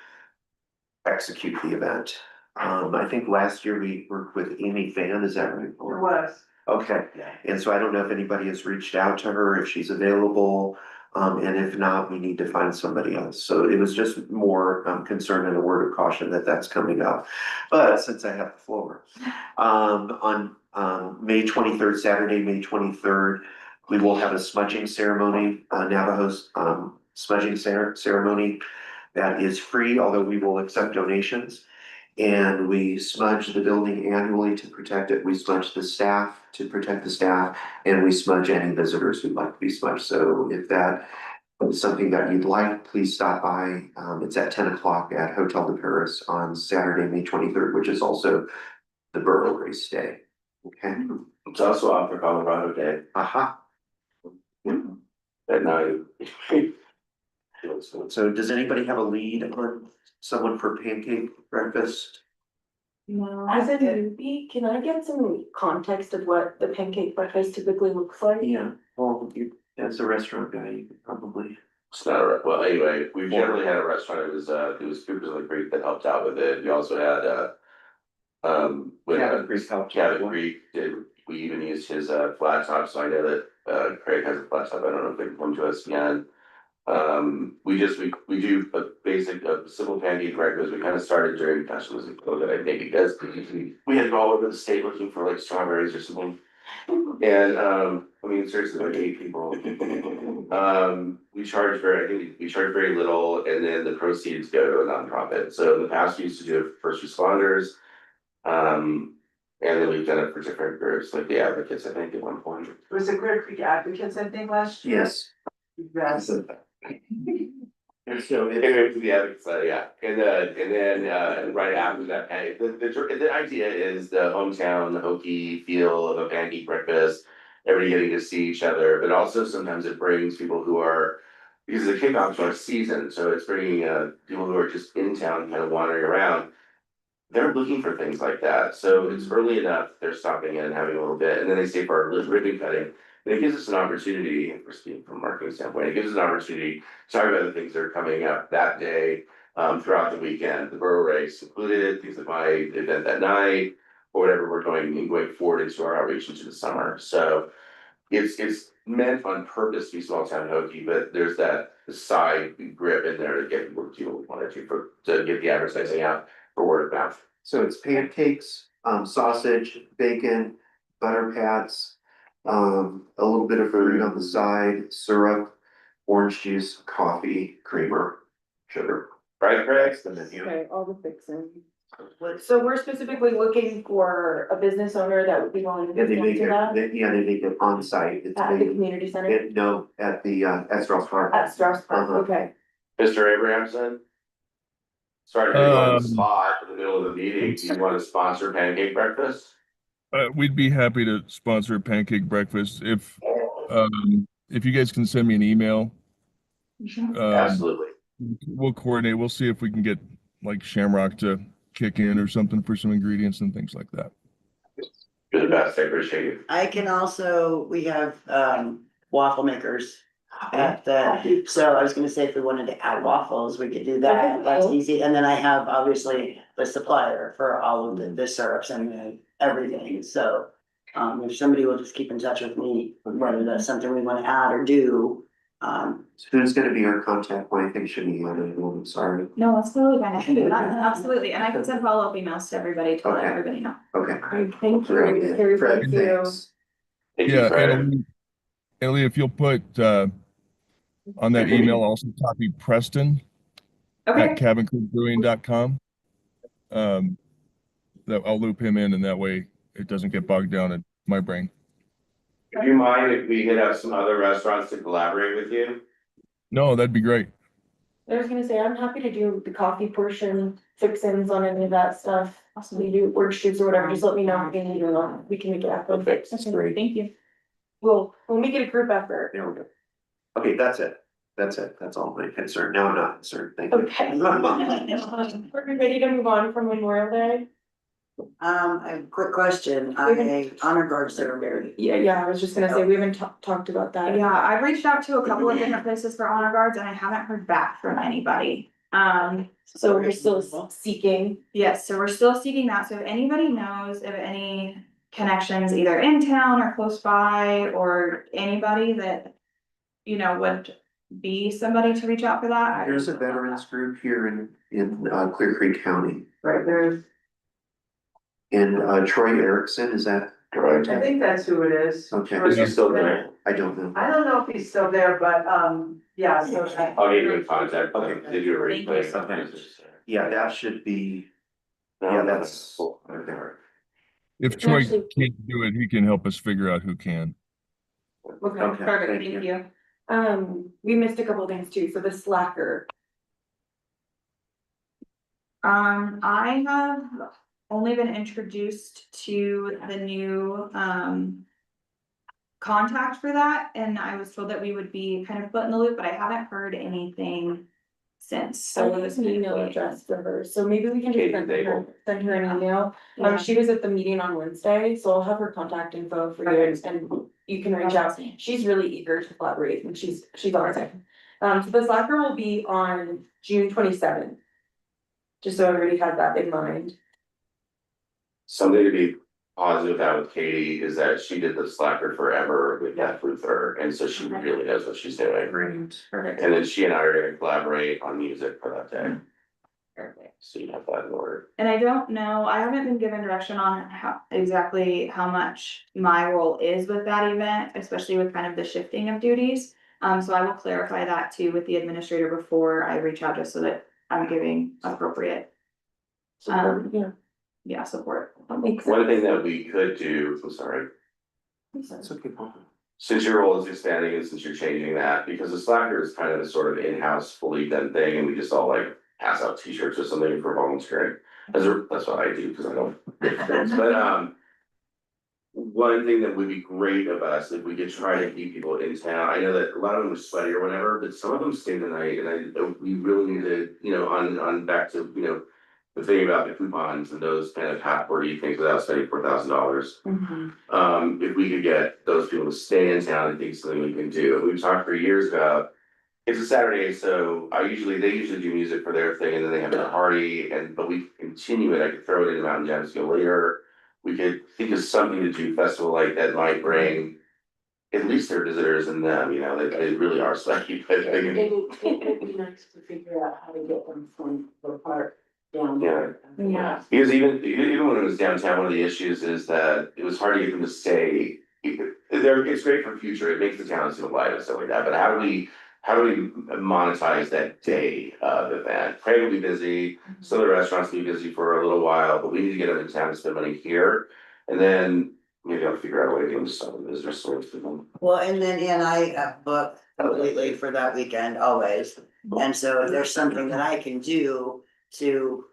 [SPEAKER 11] execute the event. I think last year we worked with Amy Fan, is that right?
[SPEAKER 7] It was.
[SPEAKER 11] Okay, and so I don't know if anybody has reached out to her, if she's available, and if not, we need to find somebody else. So it was just more concern and a word of caution that that's coming up. But since I have the floor, on May 23rd, Saturday, May 23rd, we will have a smudging ceremony, Navajo's smudging ceremony that is free, although we will accept donations. And we smudge the building annually to protect it. We smudge the staff to protect the staff, and we smudge any visitors who'd like to be smudged. So if that is something that you'd like, please stop by. It's at 10 o'clock at Hotel de Paris on Saturday, May 23rd, which is also the Borough Race Day. Okay.
[SPEAKER 6] It's also Opera Colorado Day
[SPEAKER 11] Aha.
[SPEAKER 6] at night.
[SPEAKER 11] So does anybody have a lead on someone for pancake breakfast?
[SPEAKER 1] No.
[SPEAKER 12] As a newbie, can I get some context of what the pancake breakfast typically looks like?
[SPEAKER 11] Yeah, well, you, as a restaurant guy, you could probably.
[SPEAKER 2] It's not a, well, anyway, we generally had a restaurant, it was Coopers on the Creek that helped out with it, we also had,
[SPEAKER 11] Cabin Creek helped.
[SPEAKER 2] Cabin Creek did, we even used his, flat top, so I know that, Craig has a flat top, I don't know if they can come to us again. We do a basic, a simple pancake breakfast, we kind of started during, gosh, it was in COVID, I think, because we had to go all over the state looking for like strawberries or something. And, I mean, seriously, like 8 people. We charge very little, and then the proceeds go to a nonprofit, so in the past, we used to do it for first responders. And then we've done it for different groups, like the advocates, I think, at one point.
[SPEAKER 7] Was it Clear Creek Advocates, I think, last year?
[SPEAKER 11] Yes.
[SPEAKER 7] Yes.
[SPEAKER 11] And so
[SPEAKER 2] Anyway, to the advocates, yeah, and then right after that, the idea is the hometown hokey feel of a pancake breakfast. Everybody getting to see each other, but also sometimes it brings people who are, because the kickoff to our season, so it's bringing people who are just in town, kind of wandering around. They're looking for things like that, so it's early enough, they're stopping in and having a little bit, and then they stay for our ribbon cutting. And it gives us an opportunity, if we're speaking from a marketing standpoint, it gives us an opportunity to talk about the things that are coming up that day, throughout the weekend, the Borough Race included, things like my event that night, or whatever we're going forward into our outreach into the summer, so. It's meant on purpose to be small town hokey, but there's that side grip in there to get people wanted to get the advertising out for word of mouth.
[SPEAKER 11] So it's pancakes, sausage, bacon, butter pats, a little bit of fruit on the side, syrup, orange juice, coffee, creamer, sugar.
[SPEAKER 2] Right, Craig?
[SPEAKER 11] That's the menu.
[SPEAKER 1] Okay, all the fixing. So we're specifically looking for a business owner that would be willing to
[SPEAKER 11] Yeah, they make
[SPEAKER 1] do that
[SPEAKER 11] it, they make it on site. It's
[SPEAKER 1] at the
[SPEAKER 11] made,
[SPEAKER 1] community center,
[SPEAKER 11] no, at the, at Strauss Park.
[SPEAKER 1] at Strauss Park,
[SPEAKER 11] Uh-huh.
[SPEAKER 1] okay.
[SPEAKER 2] Mr. Abrahamson? Sorry to put you on the
[SPEAKER 4] Um,
[SPEAKER 2] spot in the middle of the meeting, do you want to sponsor pancake breakfast?
[SPEAKER 4] We'd be happy to sponsor a pancake breakfast if you guys can send me an email.
[SPEAKER 2] Absolutely.
[SPEAKER 4] We'll coordinate. We'll see if we can get like Shamrock to kick in or something for some ingredients and things like that.
[SPEAKER 2] You're the best, I appreciate you.
[SPEAKER 7] I can also, we have waffle makers at the, so I was gonna say if we wanted to add waffles, we could do that, that's easy. And then I have obviously the supplier for all of the syrups and everything, so. If somebody will just keep in touch with me, whether that's something we wanna add or do,
[SPEAKER 11] Who's gonna be our contact point? I think Shania, I'm sorry.
[SPEAKER 5] No, that's totally fine. I can do that. Absolutely. And I can send follow-up emails to everybody to let
[SPEAKER 11] Okay.
[SPEAKER 5] everybody know.
[SPEAKER 11] Okay.
[SPEAKER 12] Great, thank you.
[SPEAKER 11] Great.
[SPEAKER 12] Carrie,
[SPEAKER 11] Fred,
[SPEAKER 12] thank you.
[SPEAKER 11] thanks.
[SPEAKER 2] Thank you,
[SPEAKER 4] Yeah,
[SPEAKER 2] Fred.
[SPEAKER 4] Ellie, if you'll put on that email, also copy Preston
[SPEAKER 5] Okay.
[SPEAKER 4] at cabincreekbrewing.com. That I'll loop him in, and that way it doesn't get bogged down in my brain.
[SPEAKER 2] Do you mind if we hit up some other restaurants to collaborate with you?
[SPEAKER 4] No, that'd be great.
[SPEAKER 12] I was gonna say, I'm happy to do the coffee portion, fix-ins on any of that stuff. We do worksheets or whatever, just let me know if you need or we can make it happen.
[SPEAKER 2] Perfect.
[SPEAKER 5] That's great. Thank you.
[SPEAKER 12] We'll make it a group effort.
[SPEAKER 11] There we go. Okay, that's it. That's it. That's all my concern. Now I'm not concerned. Thank you.
[SPEAKER 12] Okay. Are we ready to move on from Memorial Day?
[SPEAKER 7] I have a quick question, honor guard ceremony.
[SPEAKER 12] Yeah, I was just gonna say, we haven't talked about that.
[SPEAKER 5] Yeah, I've reached out to a couple of different places for honor guards and I haven't heard back from anybody.
[SPEAKER 12] So we're still seeking.
[SPEAKER 5] Yes, so we're still seeking that. So if anybody knows of any connections either in town or close by or anybody that, you know, would be somebody to reach out for that.
[SPEAKER 11] There's a veterans group here in Clear Creek County.
[SPEAKER 12] Right, there's.
[SPEAKER 11] And Troy Erickson, is that correct?
[SPEAKER 13] I think that's who it is.
[SPEAKER 11] Okay.
[SPEAKER 2] Is he still there?
[SPEAKER 11] I don't know.
[SPEAKER 13] I don't know if he's still there, but, yeah, so.
[SPEAKER 2] I'll get you in contact. Okay, did you already
[SPEAKER 5] Thank
[SPEAKER 2] play?
[SPEAKER 11] you. Okay. Yeah, that should be, yeah, that's.
[SPEAKER 4] If Troy
[SPEAKER 12] Actually-
[SPEAKER 4] can't do it, he can help us figure out who can.
[SPEAKER 12] Okay,
[SPEAKER 11] Okay,
[SPEAKER 5] Perfect,
[SPEAKER 11] thank
[SPEAKER 5] thank you.
[SPEAKER 12] we missed a couple of things too, so the slacker.
[SPEAKER 5] I have only been introduced to the new, contact for that, and I was told that we would be kind of put in the loop, but I haven't heard anything since.
[SPEAKER 12] So
[SPEAKER 5] So
[SPEAKER 12] there's an email address for her, so maybe we can just
[SPEAKER 2] Katie
[SPEAKER 12] send her an email.
[SPEAKER 5] Yeah.
[SPEAKER 12] She was at the meeting on Wednesday, so I'll have her contact info for you and you can reach out. She's really eager to collaborate and she's awesome. So the slacker will be on June 27th. Just so everybody has that in mind.
[SPEAKER 2] Something to be positive about with Katie is that she did the slacker forever with Beth Luther, and so she really knows what she's doing.
[SPEAKER 11] Great.
[SPEAKER 5] Perfect.
[SPEAKER 2] And then she and I are gonna collaborate on music for that day,
[SPEAKER 5] Perfect.
[SPEAKER 2] so you have that in order.
[SPEAKER 5] And I don't know, I haven't been given direction on exactly how much my role is with that event, especially with kind of the shifting of duties. So I will clarify that too with the administrator before I reach out, just so that I'm giving appropriate,
[SPEAKER 12] Yeah,
[SPEAKER 5] support.
[SPEAKER 12] that makes
[SPEAKER 2] One
[SPEAKER 12] sense.
[SPEAKER 2] thing that we could do, I'm sorry,
[SPEAKER 11] That's okay.
[SPEAKER 2] since your role is expanding and since you're changing that, because the slacker is kind of a sort of in-house fully done thing, and we just all like pass out t-shirts or something for volunteering. That's what I do, because I don't, but one thing that would be great of us, if we could try to keep people in town, I know that a lot of them are sweaty or whatever, but some of them stay the night, and we really need to, you know, on back to, you know, the thing about the coupons and those kind of half-wordy things without spending $4,000. If we could get those people to stay in town, I think it's something we can do. We've talked for years about, it's a Saturday, so they usually do music for their thing and then they have a party but we continue it. I could throw it into Mountain Jams go later. We could think of something to do festival like that might bring at least their visitors and them, you know, they really are sweaty, but they can.
[SPEAKER 9] It would be nice to figure out how to get them from the park down
[SPEAKER 2] Yeah.
[SPEAKER 9] there.
[SPEAKER 12] Yeah.
[SPEAKER 2] Because even when it was downtown, one of the issues is that it was hard to get them to stay. It's great for future, it makes the town seem alive and stuff like that, but how do we monetize that day of event? Craig will be busy, some of the restaurants will be busy for a little while, but we need to get them in town to spend money here. And then maybe I'll figure out a way to get them to some visitor stores for them.
[SPEAKER 7] Well, and then I book completely for that weekend always. And so if there's something that I can do to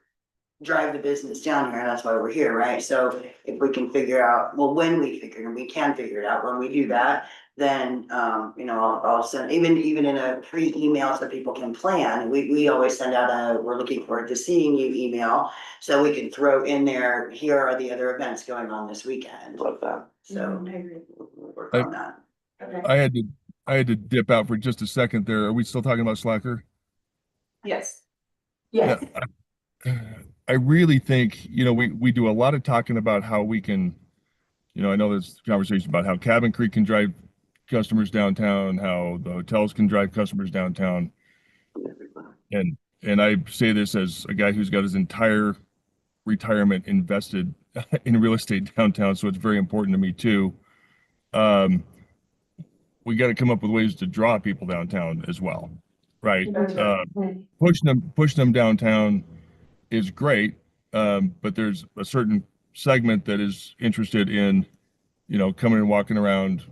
[SPEAKER 7] drive the business down here, that's why we're here, right? So if we can figure out, well, when we can figure it out, when we do that, then, you know, I'll send, even in a pre-email so people can plan, we always send out we're looking forward to seeing you email. So we can throw in there, here are the other events going on this weekend.
[SPEAKER 2] Love that.
[SPEAKER 7] So we'll work on that.
[SPEAKER 4] I had to dip out for just a second there. Are we still talking about Slacker?
[SPEAKER 5] Yes.
[SPEAKER 12] Yes.
[SPEAKER 4] I really think, you know, we do a lot of talking about how we can, you know, I know there's conversation about how Cabin Creek can drive customers downtown, how the hotels can drive customers downtown. And I say this as a guy who's got his entire retirement invested in real estate downtown, so it's very important to me too. We got to come up with ways to draw people downtown as well, right? Push them downtown is great, but there's a certain segment that is interested in, coming and walking around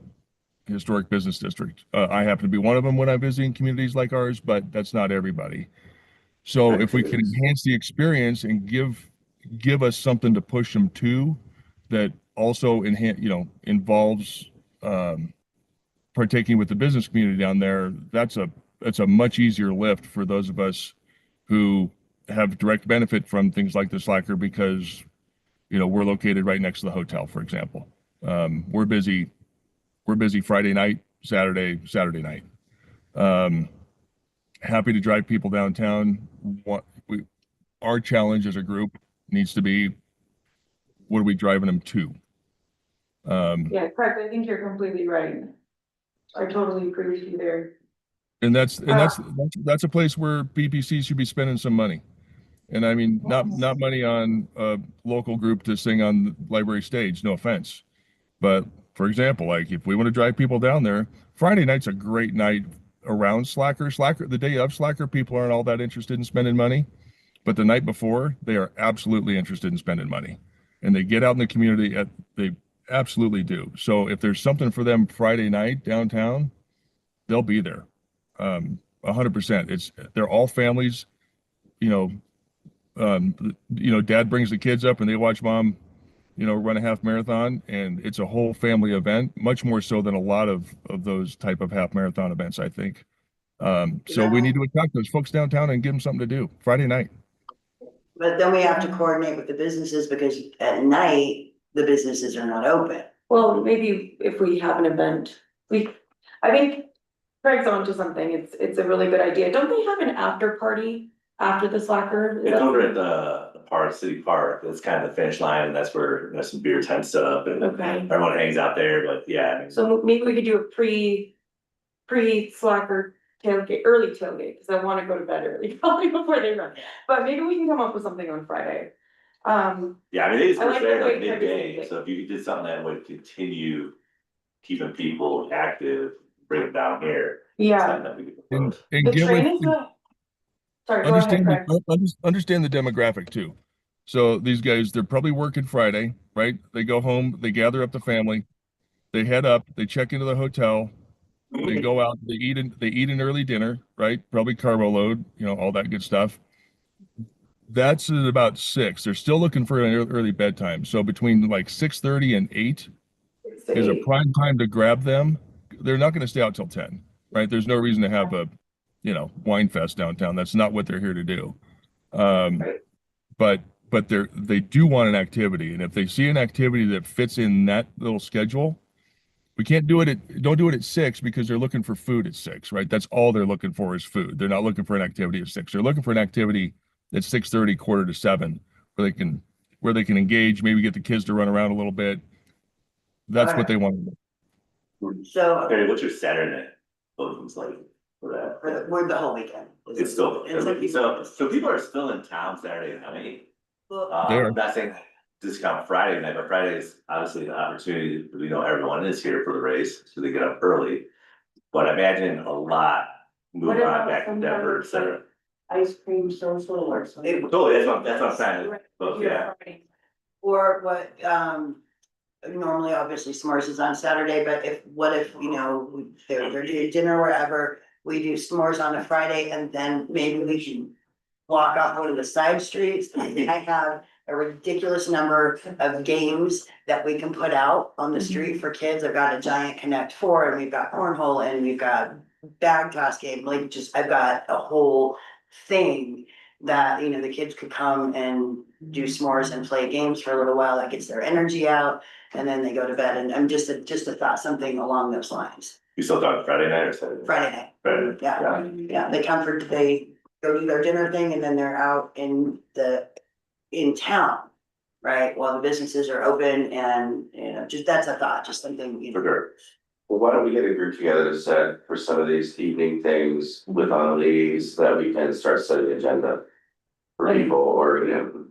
[SPEAKER 4] historic business district. I happen to be one of them when I'm visiting communities like ours, but that's not everybody. So if we can enhance the experience and give us something to push them to, that also involves partaking with the business community down there, that's a much easier lift for those of us who have direct benefit from things like the Slacker, because we're located right next to the hotel, for example. We're busy Friday night, Saturday night. Happy to drive people downtown. Our challenge as a group needs to be, what are we driving them to?
[SPEAKER 1] Yeah, correct. I think you're completely right. I totally agree with you there.
[SPEAKER 4] And that's a place where PPC should be spending some money. And I mean, not money on a local group to sing on the library stage, no offense. But for example, like if we want to drive people down there, Friday night's a great night around Slacker. The day of Slacker, people aren't all that interested in spending money. But the night before, they are absolutely interested in spending money. And they get out in the community, they absolutely do. So if there's something for them Friday night downtown, they'll be there. 100%. They're all families, dad brings the kids up and they watch mom, run a half marathon, and it's a whole family event, much more so than a lot of those type of half marathon events, I think. So we need to attract those folks downtown and give them something to do Friday night.
[SPEAKER 7] But then we have to coordinate with the businesses, because at night, the businesses are not open.
[SPEAKER 1] Well, maybe if we have an event, I think Craig's onto something. It's a really good idea. Don't they have an after party after the Slacker?
[SPEAKER 14] It's over at the park, city park. That's kind of the finish line, and that's where there's some beer tents set up and everyone hangs out there, but yeah.
[SPEAKER 1] So maybe we could do a pre-Slacker tailgate, early tailgate, because I want to go to bed early, probably before they run. But maybe we can come up with something on Friday.
[SPEAKER 14] Yeah, I mean, it's
[SPEAKER 1] I like the
[SPEAKER 14] fair,
[SPEAKER 1] way
[SPEAKER 14] like midday,
[SPEAKER 1] Craig is
[SPEAKER 14] so if you did something that would continue keeping people active, bring them down here.
[SPEAKER 1] Yeah.
[SPEAKER 14] something that we could
[SPEAKER 4] And,
[SPEAKER 14] propose.
[SPEAKER 4] and
[SPEAKER 1] The
[SPEAKER 4] get
[SPEAKER 1] train
[SPEAKER 4] with-
[SPEAKER 1] is the, sorry, go ahead, Craig.
[SPEAKER 4] understand the demographic too. So these guys, they're probably working Friday, right? They go home, they gather up the family, they head up, they check into the hotel, they go out, they eat an early dinner, right? Probably carbo load, all that good stuff. That's at about 6. They're still looking for an early bedtime. So between like 6:30 and 8 is a prime time to grab them. They're not going to stay out till 10, right? There's no reason to have a, wine fest downtown. That's not what they're here to do. But they do want an activity. And if they see an activity that fits in that little schedule, we can't don't do it at 6, because they're looking for food at 6, right? That's all they're looking for is food. They're not looking for an activity at 6. They're looking for an activity at 6:30, 6:45, where they can engage, maybe get the kids to run around a little bit. That's what they want to do.
[SPEAKER 7] So
[SPEAKER 14] Okay, what's your Saturday bookings like for that?
[SPEAKER 7] we're the whole weekend.
[SPEAKER 14] It's still,
[SPEAKER 7] It's like
[SPEAKER 14] so people are still in town Saturday night.
[SPEAKER 7] Well,
[SPEAKER 4] There.
[SPEAKER 14] I'm not saying discount Friday night, but Friday is obviously the opportunity, we know everyone is here for the race, so they get up early. But I imagine a lot move
[SPEAKER 9] What
[SPEAKER 14] on
[SPEAKER 9] about
[SPEAKER 14] back to
[SPEAKER 9] some
[SPEAKER 14] Denver,
[SPEAKER 9] kind
[SPEAKER 14] et
[SPEAKER 9] of,
[SPEAKER 14] cetera.
[SPEAKER 9] Ice cream social or something.
[SPEAKER 14] Totally, that's what I'm saying, but yeah.
[SPEAKER 7] Or what, normally, obviously, s'mores is on Saturday, but what if, they're doing dinner wherever, we do s'mores on a Friday, and then maybe we can walk off one of the side streets. I have a ridiculous number of games that we can put out on the street for kids. I've got a giant Connect 4, and we've got cornhole, and we've got bag toss game, I've got a whole thing that, the kids could come and do s'mores and play games for a little while. That gets their energy out, and then they go to bed. And I'm just a thought, something along those lines.
[SPEAKER 14] You still talking Friday night or Saturday?
[SPEAKER 7] Friday night.
[SPEAKER 14] Friday.
[SPEAKER 7] Yeah, they go do their dinner thing, and then they're out in town, right? While the businesses are open, and, that's a thought, just something,
[SPEAKER 14] For sure.
[SPEAKER 2] Well, why don't we get a group together to set for some of these evening things with ladies so that we can start setting the agenda for people or,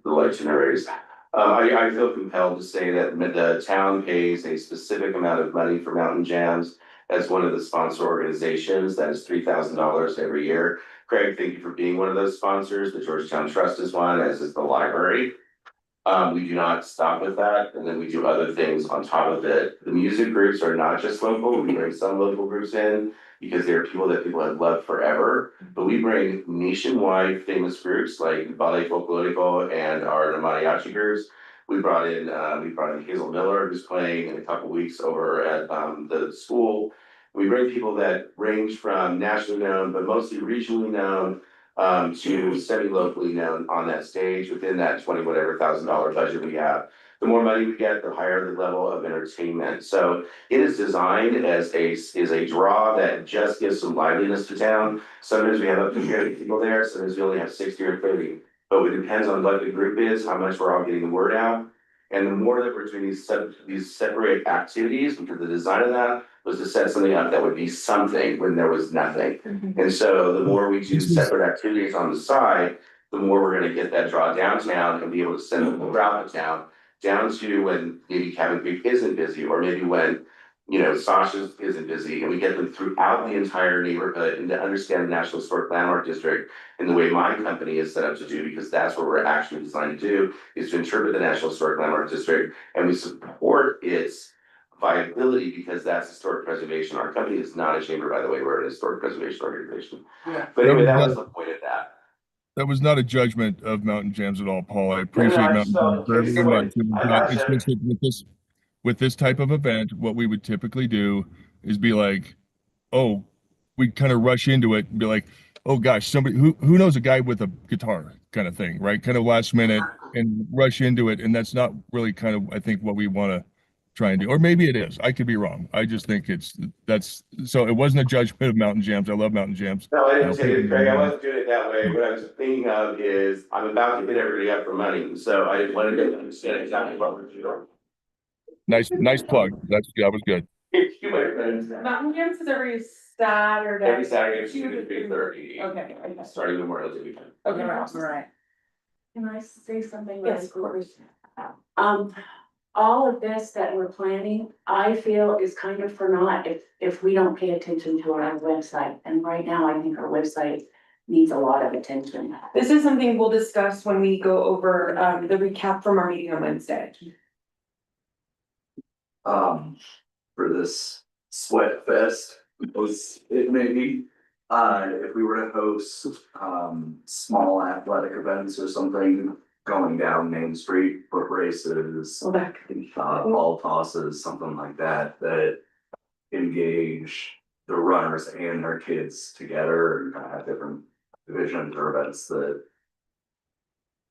[SPEAKER 2] the light generators. I feel compelled to say that the town pays a specific amount of money for Mountain Jams as one of the sponsor organizations. That is $3,000 every year. Craig, thank you for being one of those sponsors. The Georgetown Trust is one, as is the library. We do not stop with that, and then we do other things on top of it. The music groups are not just local, we bring some local groups in because they're people that people have loved forever. But we bring nationwide famous groups like Ballet Folklorico and our mariachi groups. We brought in Hazel Miller, who's playing in a couple weeks over at the school. We bring people that range from nationally known, but mostly regionally known, to semi-locally known on that stage within that 20 whatever $1,000 budget we have. The more money we get, the higher the level of entertainment. So it is designed as a draw that just gives some liveliness to town. Sometimes we have up to 30 people there, sometimes we only have 60 or 30. But it depends on what the group is, how much we're all getting the word out. And the more that we're doing these separate activities, because the design of that was to set something up that would be something when there was nothing. And so the more we do separate activities on the side, the more we're gonna get that draw downtown and be able to send them throughout the town, down to when maybe Cabin Creek isn't busy, or maybe when, Sasha's isn't busy, and we get them throughout the entire neighborhood and to understand the National Historic Landmark District in the way my company is set up to do, because that's what we're actually designed to do, is to interpret the National Historic Landmark District, and we support its viability because that's historic preservation. Our company is not a chamber, by the way, we're an historic preservation organization.
[SPEAKER 13] Yeah.
[SPEAKER 2] But anyway, that was the point of that.
[SPEAKER 4] That was not a judgment of Mountain Jams at all, Paul. I
[SPEAKER 2] I
[SPEAKER 4] appreciate
[SPEAKER 2] just
[SPEAKER 4] Mountain
[SPEAKER 2] felt
[SPEAKER 4] Jams very,
[SPEAKER 2] it's
[SPEAKER 4] very
[SPEAKER 2] the way-
[SPEAKER 4] much. It was
[SPEAKER 2] I
[SPEAKER 4] not- It's
[SPEAKER 2] gotcha.
[SPEAKER 4] just that with this type of event, what we would typically do is be like, oh, we kind of rush into it and be like, oh gosh, somebody who knows a guy with a guitar kind of thing, right? Kind of last minute and rush into it. And that's not really kind of, I think, what we want to try and do. Or maybe it is. I could be wrong. I just think so it wasn't a judgment of Mountain Jams. I love Mountain Jams.
[SPEAKER 2] No, I didn't say it, Craig, I wasn't doing it that way. What I was thinking of is, I'm about to hit everybody up for money, so I wanted to understand exactly what we're doing.
[SPEAKER 4] Nice plug. That was good.
[SPEAKER 2] Thank you, my friends.
[SPEAKER 12] Mountain Jams is every Saturday.
[SPEAKER 2] Every Saturday, 2 to 3:30.
[SPEAKER 12] Okay.
[SPEAKER 2] Starting Memorial Day weekend.
[SPEAKER 12] Okay.
[SPEAKER 13] Right.
[SPEAKER 9] Can I say something?
[SPEAKER 12] Yes,
[SPEAKER 9] really
[SPEAKER 12] of course.
[SPEAKER 9] All of this that we're planning, I feel is kind of for naught if we don't pay attention to our website. And right now, I think our website needs a lot of attention.
[SPEAKER 12] This is something we'll discuss when we go over the recap from our meeting on Wednesday.
[SPEAKER 6] For this sweat fest, it may be, if we were to host, small athletic events or something going down Main Street, foot races,
[SPEAKER 12] Well, that could be fun.
[SPEAKER 6] ball tosses, something like that, that engage the runners and their kids together and kind of have different divisions or events that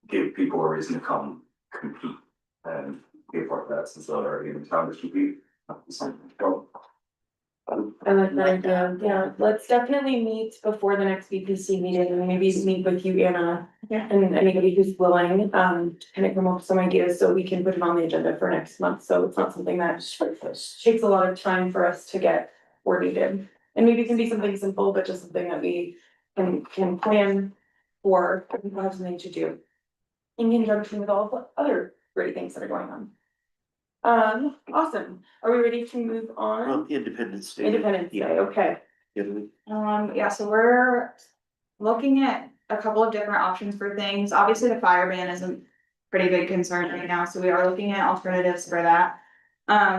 [SPEAKER 6] give people a reason to come compete and be a part of that since they're already in town to compete. Something.
[SPEAKER 12] I like that idea. Yeah, let's definitely meet before the next VPC meeting and maybe meet with you, Anna.
[SPEAKER 1] Yeah.
[SPEAKER 12] And anybody who's willing, kind of come up with some ideas so we can put it on the agenda for next month. So it's not something that takes a lot of time for us to get coordinated. And maybe it can be something simple, but just something that we can plan for, and we'll have something to do. In conjunction with all the other great things that are going on. Awesome. Are we ready to move on?
[SPEAKER 11] Independence Day.
[SPEAKER 12] Independence Day, okay.
[SPEAKER 5] Yeah, so we're looking at a couple of different options for things. Obviously, the fire ban is a pretty big concern right now, so we are looking at alternatives for that.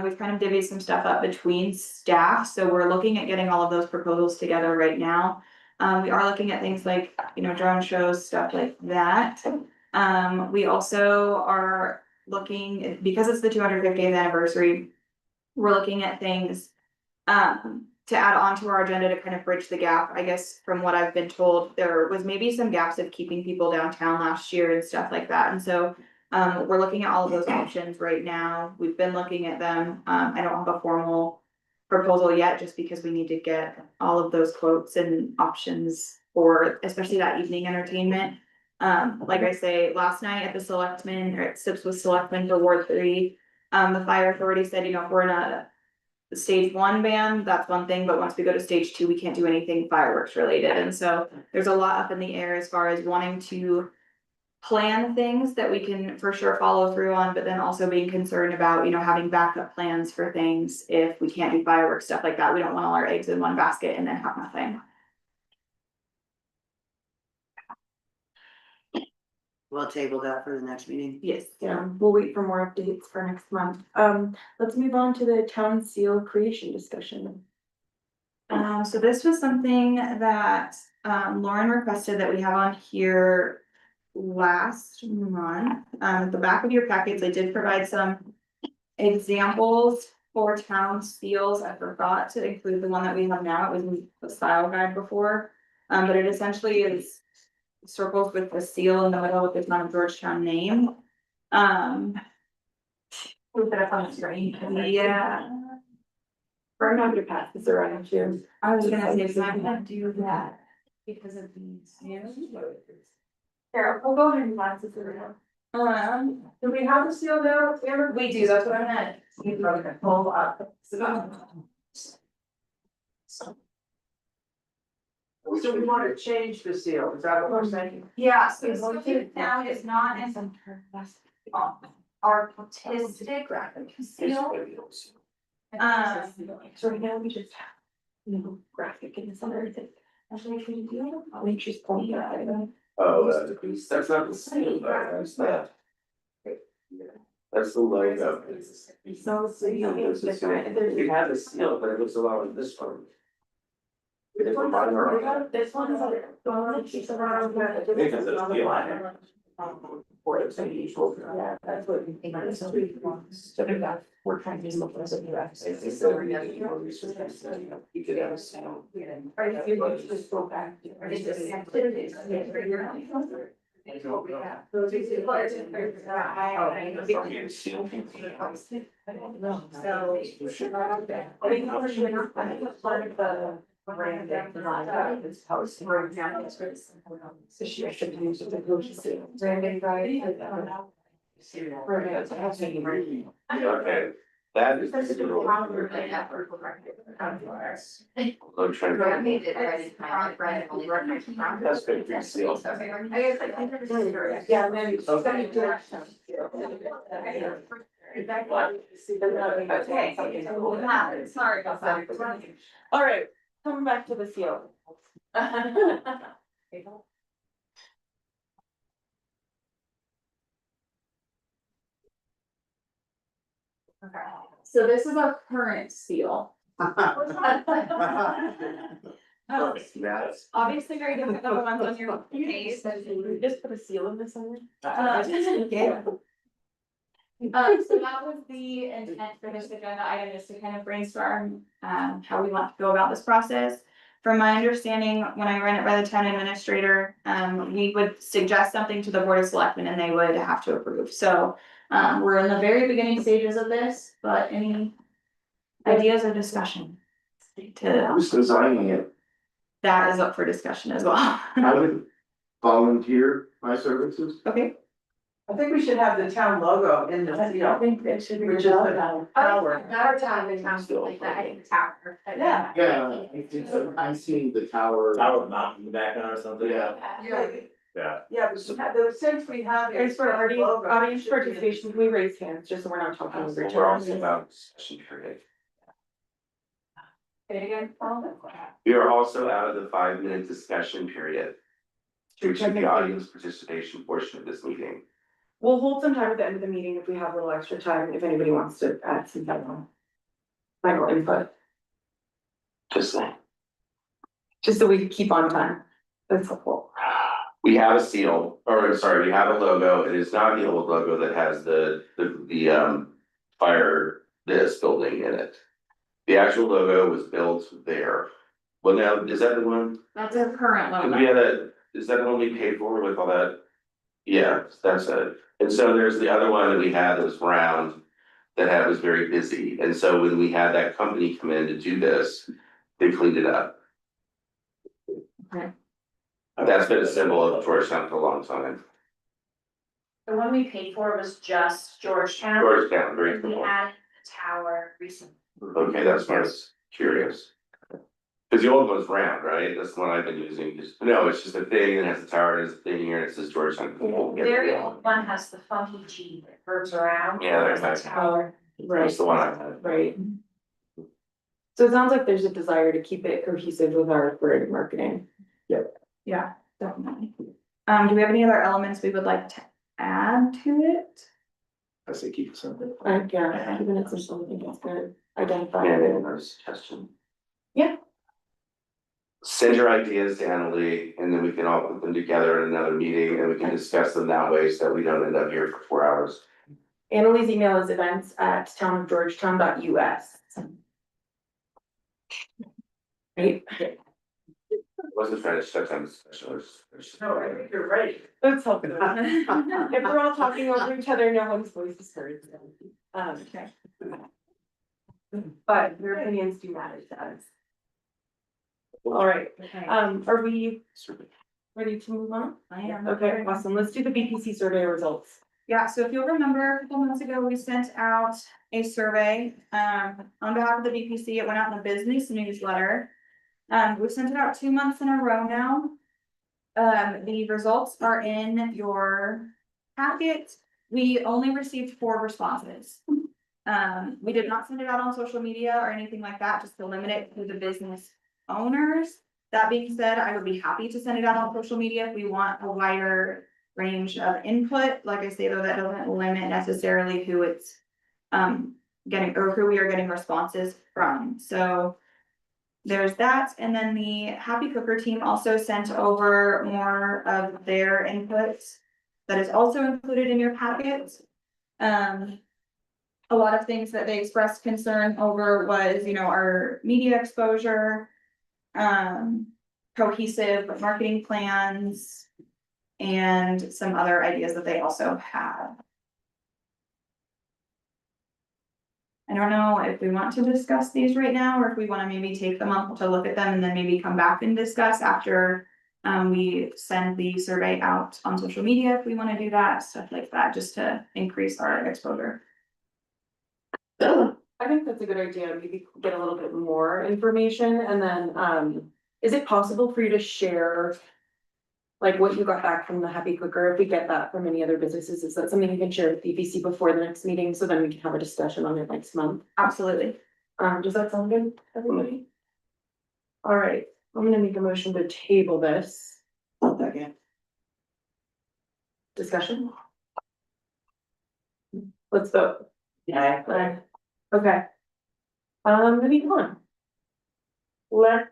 [SPEAKER 5] We've kind of divvied some stuff up between staff, so we're looking at getting all of those proposals together right now. We are looking at things like, drone shows, stuff like that. We also are looking, because it's the 250th anniversary, we're looking at things to add on to our agenda to kind of bridge the gap. I guess from what I've been told, there was maybe some gaps of keeping people downtown last year and stuff like that. And so we're looking at all of those options right now. We've been looking at them. I don't have a formal proposal yet, just because we need to get all of those quotes and options for especially that evening entertainment. Like I say, last night at the selectmen, or at SIPS with selectmen for Ward 3, the fire authority said, if we're in a the stage one ban, that's one thing, but once we go to stage two, we can't do anything fireworks related, and so there's a lot up in the air as far as wanting to plan things that we can for sure follow through on, but then also being concerned about, you know, having backup plans for things if we can't do fireworks, stuff like that. We don't want all our eggs in one basket and then have nothing.
[SPEAKER 7] We'll table that for the next meeting.
[SPEAKER 5] Yes.
[SPEAKER 12] Yeah, we'll wait for more updates for next month. Let's move on to the town seal creation discussion.
[SPEAKER 5] So this was something that Lauren requested that we have on here last month. At the back of your packets, I did provide some examples for town seals. I forgot to include the one that we have now. It was in the style guide before. But it essentially is circles with the seal in the middle with the town of Georgetown name.
[SPEAKER 12] Move it up on the screen.
[SPEAKER 5] Yeah.
[SPEAKER 12] We're not gonna pass this around too.
[SPEAKER 5] I was gonna say, so I'm gonna do that because of these.
[SPEAKER 12] Here, we'll go ahead and pass this around.
[SPEAKER 5] Do we have the seal there? We do, that's what I meant. Pull up.
[SPEAKER 13] So we want to change the seal, is that what we're saying?
[SPEAKER 3] Yeah, so what we've found is not as artistic seal.
[SPEAKER 12] So right now we just have, you know, graphic and some other thing. Actually, can you do it? I'll make sure it's pointing out.
[SPEAKER 2] Oh, that's not the same, that's that. That's the logo.
[SPEAKER 12] So,
[SPEAKER 2] It's different. We have a seal, but it looks a lot like this one.
[SPEAKER 12] This one is like, the one that keeps around.
[SPEAKER 2] Because it's the line.
[SPEAKER 12] For it's unusual, yeah, that's what we think. So we're trying to look as a new access.
[SPEAKER 2] You could have a seal.
[SPEAKER 12] Or if you want to just go back. So she should use it to go to see. Brandon guy.
[SPEAKER 2] Okay, that is. I'm trying to. That's good for your seal.
[SPEAKER 12] Yeah, maybe.
[SPEAKER 5] Okay, sorry about that.
[SPEAKER 12] All right, coming back to the seal.
[SPEAKER 5] So this is our current seal.
[SPEAKER 2] Yes.
[SPEAKER 5] Obviously very different than the ones on your page.
[SPEAKER 12] Just put a seal in this one.
[SPEAKER 5] So that was the intent for this agenda item, is to kind of brainstorm, how we want to go about this process. From my understanding, when I run it by the town administrator, we would suggest something to the board of selectmen and they would have to approve. So, we're in the very beginning stages of this, but any ideas or discussion?
[SPEAKER 6] Who's designing it?
[SPEAKER 5] That is up for discussion as well.
[SPEAKER 6] I would volunteer my services.
[SPEAKER 5] Okay.
[SPEAKER 13] I think we should have the town logo in the
[SPEAKER 12] I
[SPEAKER 13] seal,
[SPEAKER 12] think it should be.
[SPEAKER 13] which is the tower.
[SPEAKER 3] Our town is like that, tower.
[SPEAKER 13] Yeah.
[SPEAKER 6] Yeah, I'm seeing the tower.
[SPEAKER 14] Tower mountain in the background or something.
[SPEAKER 6] Yeah.
[SPEAKER 14] Yeah.
[SPEAKER 13] Yeah, but since we have. it,
[SPEAKER 12] It's for
[SPEAKER 13] logo,
[SPEAKER 12] audience
[SPEAKER 13] it should be-
[SPEAKER 12] participation, can we raise hands, just so we're not talking over each
[SPEAKER 2] We're also
[SPEAKER 12] other?
[SPEAKER 2] about discussion period.
[SPEAKER 3] Say it again, Paul?
[SPEAKER 2] We are also out of the 5-minute discussion period. Due to the audience participation portion of this meeting.
[SPEAKER 12] We'll hold some time at the end of the meeting if we have a little extra time, if anybody wants to add some final input,
[SPEAKER 2] Just saying.
[SPEAKER 12] just so we can keep on time. That's helpful.
[SPEAKER 2] We have a seal, or sorry, we have a logo. It is not the old logo that has the fire this building in it. The actual logo was built there. Well, now, is that the one?
[SPEAKER 5] That's our current
[SPEAKER 2] Cause we
[SPEAKER 5] logo.
[SPEAKER 2] had that, is that the one we paid for with all that? Yeah, that's it. And so there's the other one that we had that was round, that was very busy. And so when we had that company come in to do this, they cleaned it up.
[SPEAKER 5] Okay.
[SPEAKER 2] That's been a symbol of Georgetown for a long time.
[SPEAKER 10] The one we paid for was just Georgetown.
[SPEAKER 2] Georgetown, very
[SPEAKER 10] And we
[SPEAKER 2] cool.
[SPEAKER 10] added the tower recently.
[SPEAKER 2] Okay, that's why I was curious. Cause the old one's round, right? That's the one I've been using, no, it's just a thing that has a tower, and it's a thing here, and it says Georgetown.
[SPEAKER 10] Very old one has the funky G that curves around.
[SPEAKER 2] Yeah, there's that.
[SPEAKER 12] Oh, right,
[SPEAKER 2] That's the one I had.
[SPEAKER 12] right. So it sounds like there's a desire to keep it cohesive with our current marketing.
[SPEAKER 5] Yeah, definitely. Do we have any other elements we would like to add to it?
[SPEAKER 6] I say keep it simple.
[SPEAKER 12] Yeah, even if there's something that's good, identify.
[SPEAKER 2] Yeah, another suggestion.
[SPEAKER 12] Yeah.
[SPEAKER 2] Send your ideas to Annalee, and then we can all put them together in another meeting, and we can discuss them that way, so that we don't end up here for 4 hours.
[SPEAKER 12] Annalee's email is events@townofgeorgetown.us. Right?
[SPEAKER 2] I wasn't trying to shut down the specialist.
[SPEAKER 13] No, I think you're right.
[SPEAKER 12] Let's hope it. If we're all talking over each other, no one's voice is heard.
[SPEAKER 5] Okay.
[SPEAKER 12] But your opinions do matter to us. All right,
[SPEAKER 5] Okay.
[SPEAKER 12] are we ready to move on?
[SPEAKER 5] I am.
[SPEAKER 12] Okay, awesome. Let's do the BPC survey results.
[SPEAKER 5] Yeah, so if you'll remember, a couple months ago, we sent out a survey, on behalf of the BPC, it went out in the business newsletter. We've sent it out 2 months in a row now. The results are in your packet. We only received 4 responses. We did not send it out on social media or anything like that, just to limit it to the business owners. That being said, I would be happy to send it out on social media if we want a wider range of input. Like I say, though, that doesn't limit necessarily who it's getting, or who we are getting responses from. So there's that, and then the Happy Cooker team also sent over more of their input that is also included in your packet. A lot of things that they expressed concern over was, our media exposure, cohesive marketing plans, and some other ideas that they also have. I don't know if we want to discuss these right now, or if we want to maybe take them up to look at them and then maybe come back and discuss after we send the survey out on social media, if we want to do that, stuff like that, just to increase our exposure.
[SPEAKER 12] I think that's a good idea, maybe get a little bit more information, and then, is it possible for you to share like what you got back from the Happy Cooker, if we get that from any other businesses? Is that something you can share with BPC before the next meeting, so then we can have a discussion on it next month?
[SPEAKER 5] Absolutely.
[SPEAKER 12] Does that sound good, everybody? All right, I'm gonna make a motion to table this.
[SPEAKER 7] Second.
[SPEAKER 12] Discussion? Let's vote.
[SPEAKER 7] Yeah.
[SPEAKER 12] Aye. Okay. Moving on. Let's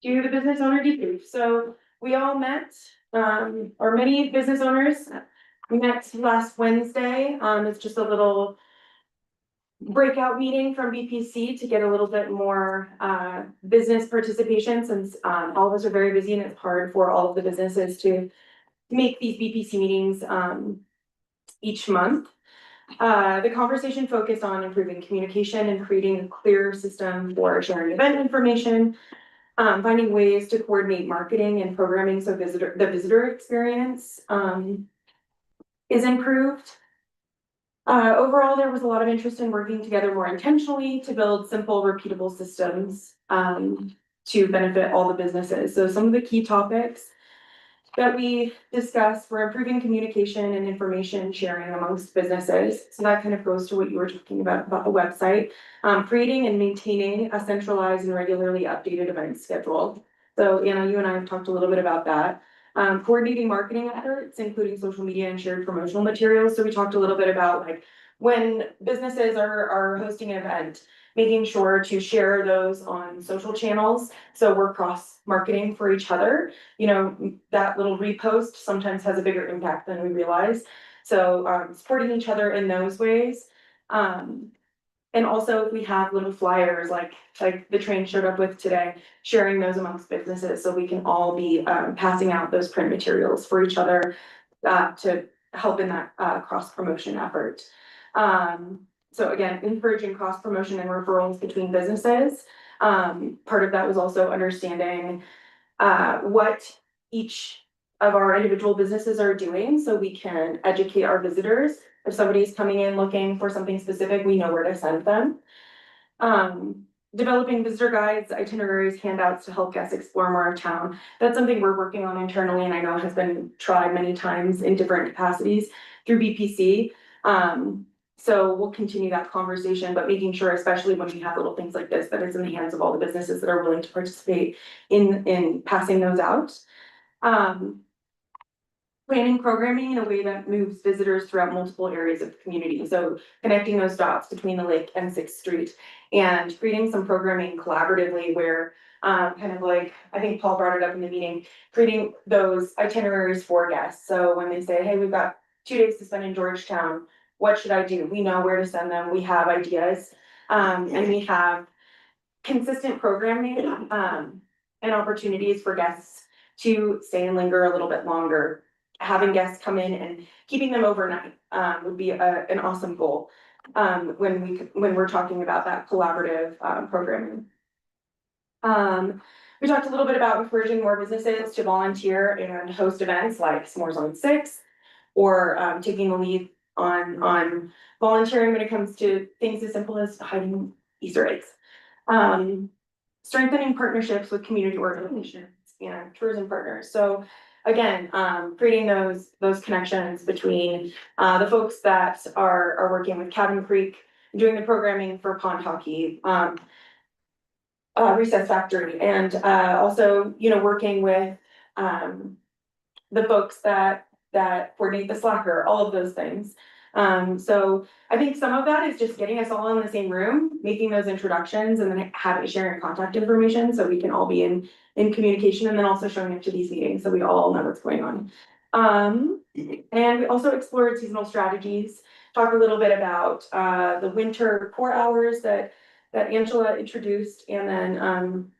[SPEAKER 12] do the business owner debrief. So we all met, or many business owners, we met last Wednesday. It's just a little breakout meeting from BPC to get a little bit more, business participation, since, all of us are very busy and it's hard for all of the businesses to make these BPC meetings, each month. The conversation focused on improving communication and creating a clear system for sharing event information, finding ways to coordinate marketing and programming so the visitor experience is improved. Overall, there was a lot of interest in working together more intentionally to build simple, repeatable systems to benefit all the businesses. So some of the key topics that we discussed were improving communication and information sharing amongst businesses. So that kind of goes to what you were talking about the website. Creating and maintaining a centralized and regularly updated event schedule. So Anna, you and I have talked a little bit about that. Coordinating marketing efforts, including social media and shared promotional materials. So we talked a little bit about like when businesses are hosting an event, making sure to share those on social channels. So we're cross marketing for each other. That little repost sometimes has a bigger impact than we realize. So supporting each other in those ways. And also if we have little flyers like the train showed up with today, sharing those amongst businesses so we can all be passing out those print materials for each other to help in that cross promotion effort. So again, encouraging cross promotion and referrals between businesses. Part of that was also understanding what each of our individual businesses are doing so we can educate our visitors. If somebody's coming in looking for something specific, we know where to send them.
[SPEAKER 1] Developing visitor guides, itineraries, handouts to help guests explore more of town. That's something we're working on internally and I know has been tried many times in different capacities through BPC. So we'll continue that conversation, but making sure, especially when we have little things like this, that it's in the hands of all the businesses that are willing to participate in passing those out. Planning programming in a way that moves visitors throughout multiple areas of the community. So connecting those dots between the lake and Sixth Street and creating some programming collaboratively where kind of like, I think Paul brought it up in the meeting, creating those itineraries for guests. So when they say, hey, we've got 2 days to spend in Georgetown, what should I do? We know where to send them. We have ideas. And we have consistent programming and opportunities for guests to stay and linger a little bit longer. Having guests come in and keeping them overnight would be an awesome goal when we're talking about that collaborative programming. We talked a little bit about encouraging more businesses to volunteer and host events like S'mores on 6, or taking the lead on volunteering when it comes to things as simple as hiding Easter eggs. Strengthening partnerships with community organizations and tourism partners. So again, creating those connections between the folks that are working with Cabin Creek, doing the programming for pond hockey, Recess Factory, and also, you know, working with the folks that coordinate the Slacker, all of those things. So I think some of that is just getting us all in the same room, making those introductions, and then sharing contact information so we can all be in communication, and then also showing up to these meetings so we all know what's going on. And we also explored seasonal strategies, talked a little bit about the winter core hours that Angela introduced, and then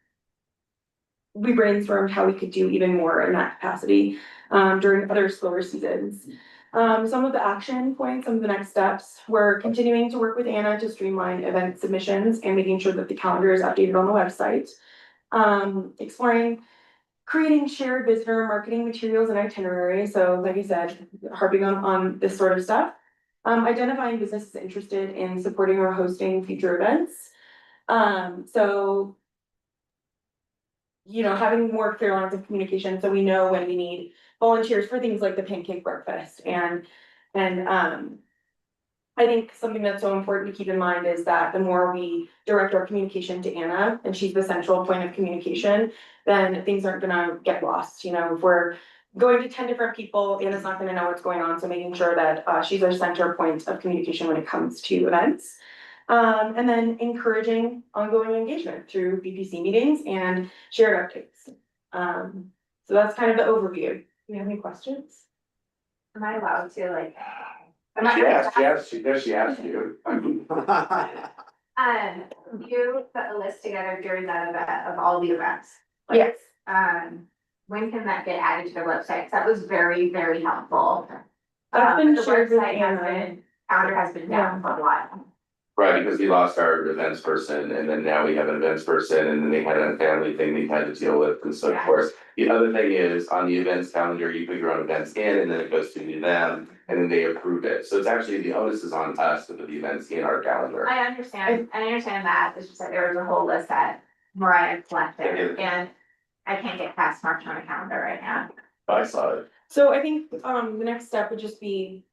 [SPEAKER 1] we brainstormed how we could do even more in that capacity during other slower seasons. Some of the action points, some of the next steps, we're continuing to work with Anna to streamline event submissions and making sure that the calendar is updated on the website. Exploring creating shared visitor marketing materials and itineraries. So like I said, harping on this sort of stuff. Identifying businesses interested in supporting or hosting future events. So, you know, having more clear lines of communication so we know when we need volunteers for things like the pancake breakfast. And I think something that's so important to keep in mind is that the more we direct our communication to Anna, and she's the central point of communication, then things aren't gonna get lost. You know, if we're going to 10 different people, Anna's not gonna know what's going on. So making sure that she's our center point of communication when it comes to events. And then encouraging ongoing engagement through BPC meetings and shared updates. So that's kind of the overview. Do you have any questions?
[SPEAKER 10] Am I allowed to like?
[SPEAKER 2] She asked you.
[SPEAKER 10] You put a list together during that event of all the events.
[SPEAKER 1] Yes.
[SPEAKER 10] When can that get added to the website? 'Cause that was very, very helpful.
[SPEAKER 1] That's been
[SPEAKER 10] The
[SPEAKER 1] shared with
[SPEAKER 10] website has
[SPEAKER 1] Anna.
[SPEAKER 10] been, calendar has been down for a while.
[SPEAKER 2] Right, because we lost our events person, and then now we have an events person, and then they had a family thing they had to deal with, and so of
[SPEAKER 10] Yeah.
[SPEAKER 2] course. The other thing is, on the events calendar, you put your own events in, and then it goes to them, and then they approve it. So it's actually, the onus is on us to put the events in our calendar.
[SPEAKER 10] I understand that. It's just that there was a whole list that Mariah collected, and I can't get past March on a calendar right now.
[SPEAKER 2] I saw it.
[SPEAKER 1] So I think the next step would just be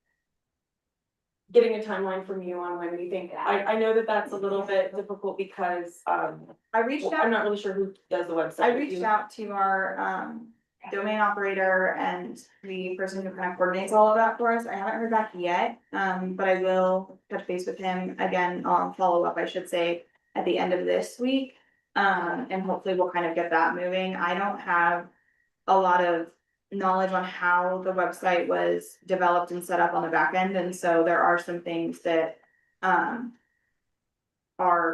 [SPEAKER 1] getting a timeline from you on when we think, I know that that's a little bit difficult because
[SPEAKER 5] I reached out.
[SPEAKER 1] I'm not really sure who does the website.
[SPEAKER 5] I reached out to our domain operator and the person who kind of coordinates all of that for us. I haven't heard back yet, but I will touch base with him again on follow up, I should say, at the end of this week. And hopefully we'll kind of get that moving. I don't have a lot of knowledge on how the website was developed and set up on the back end, and so there are some things that are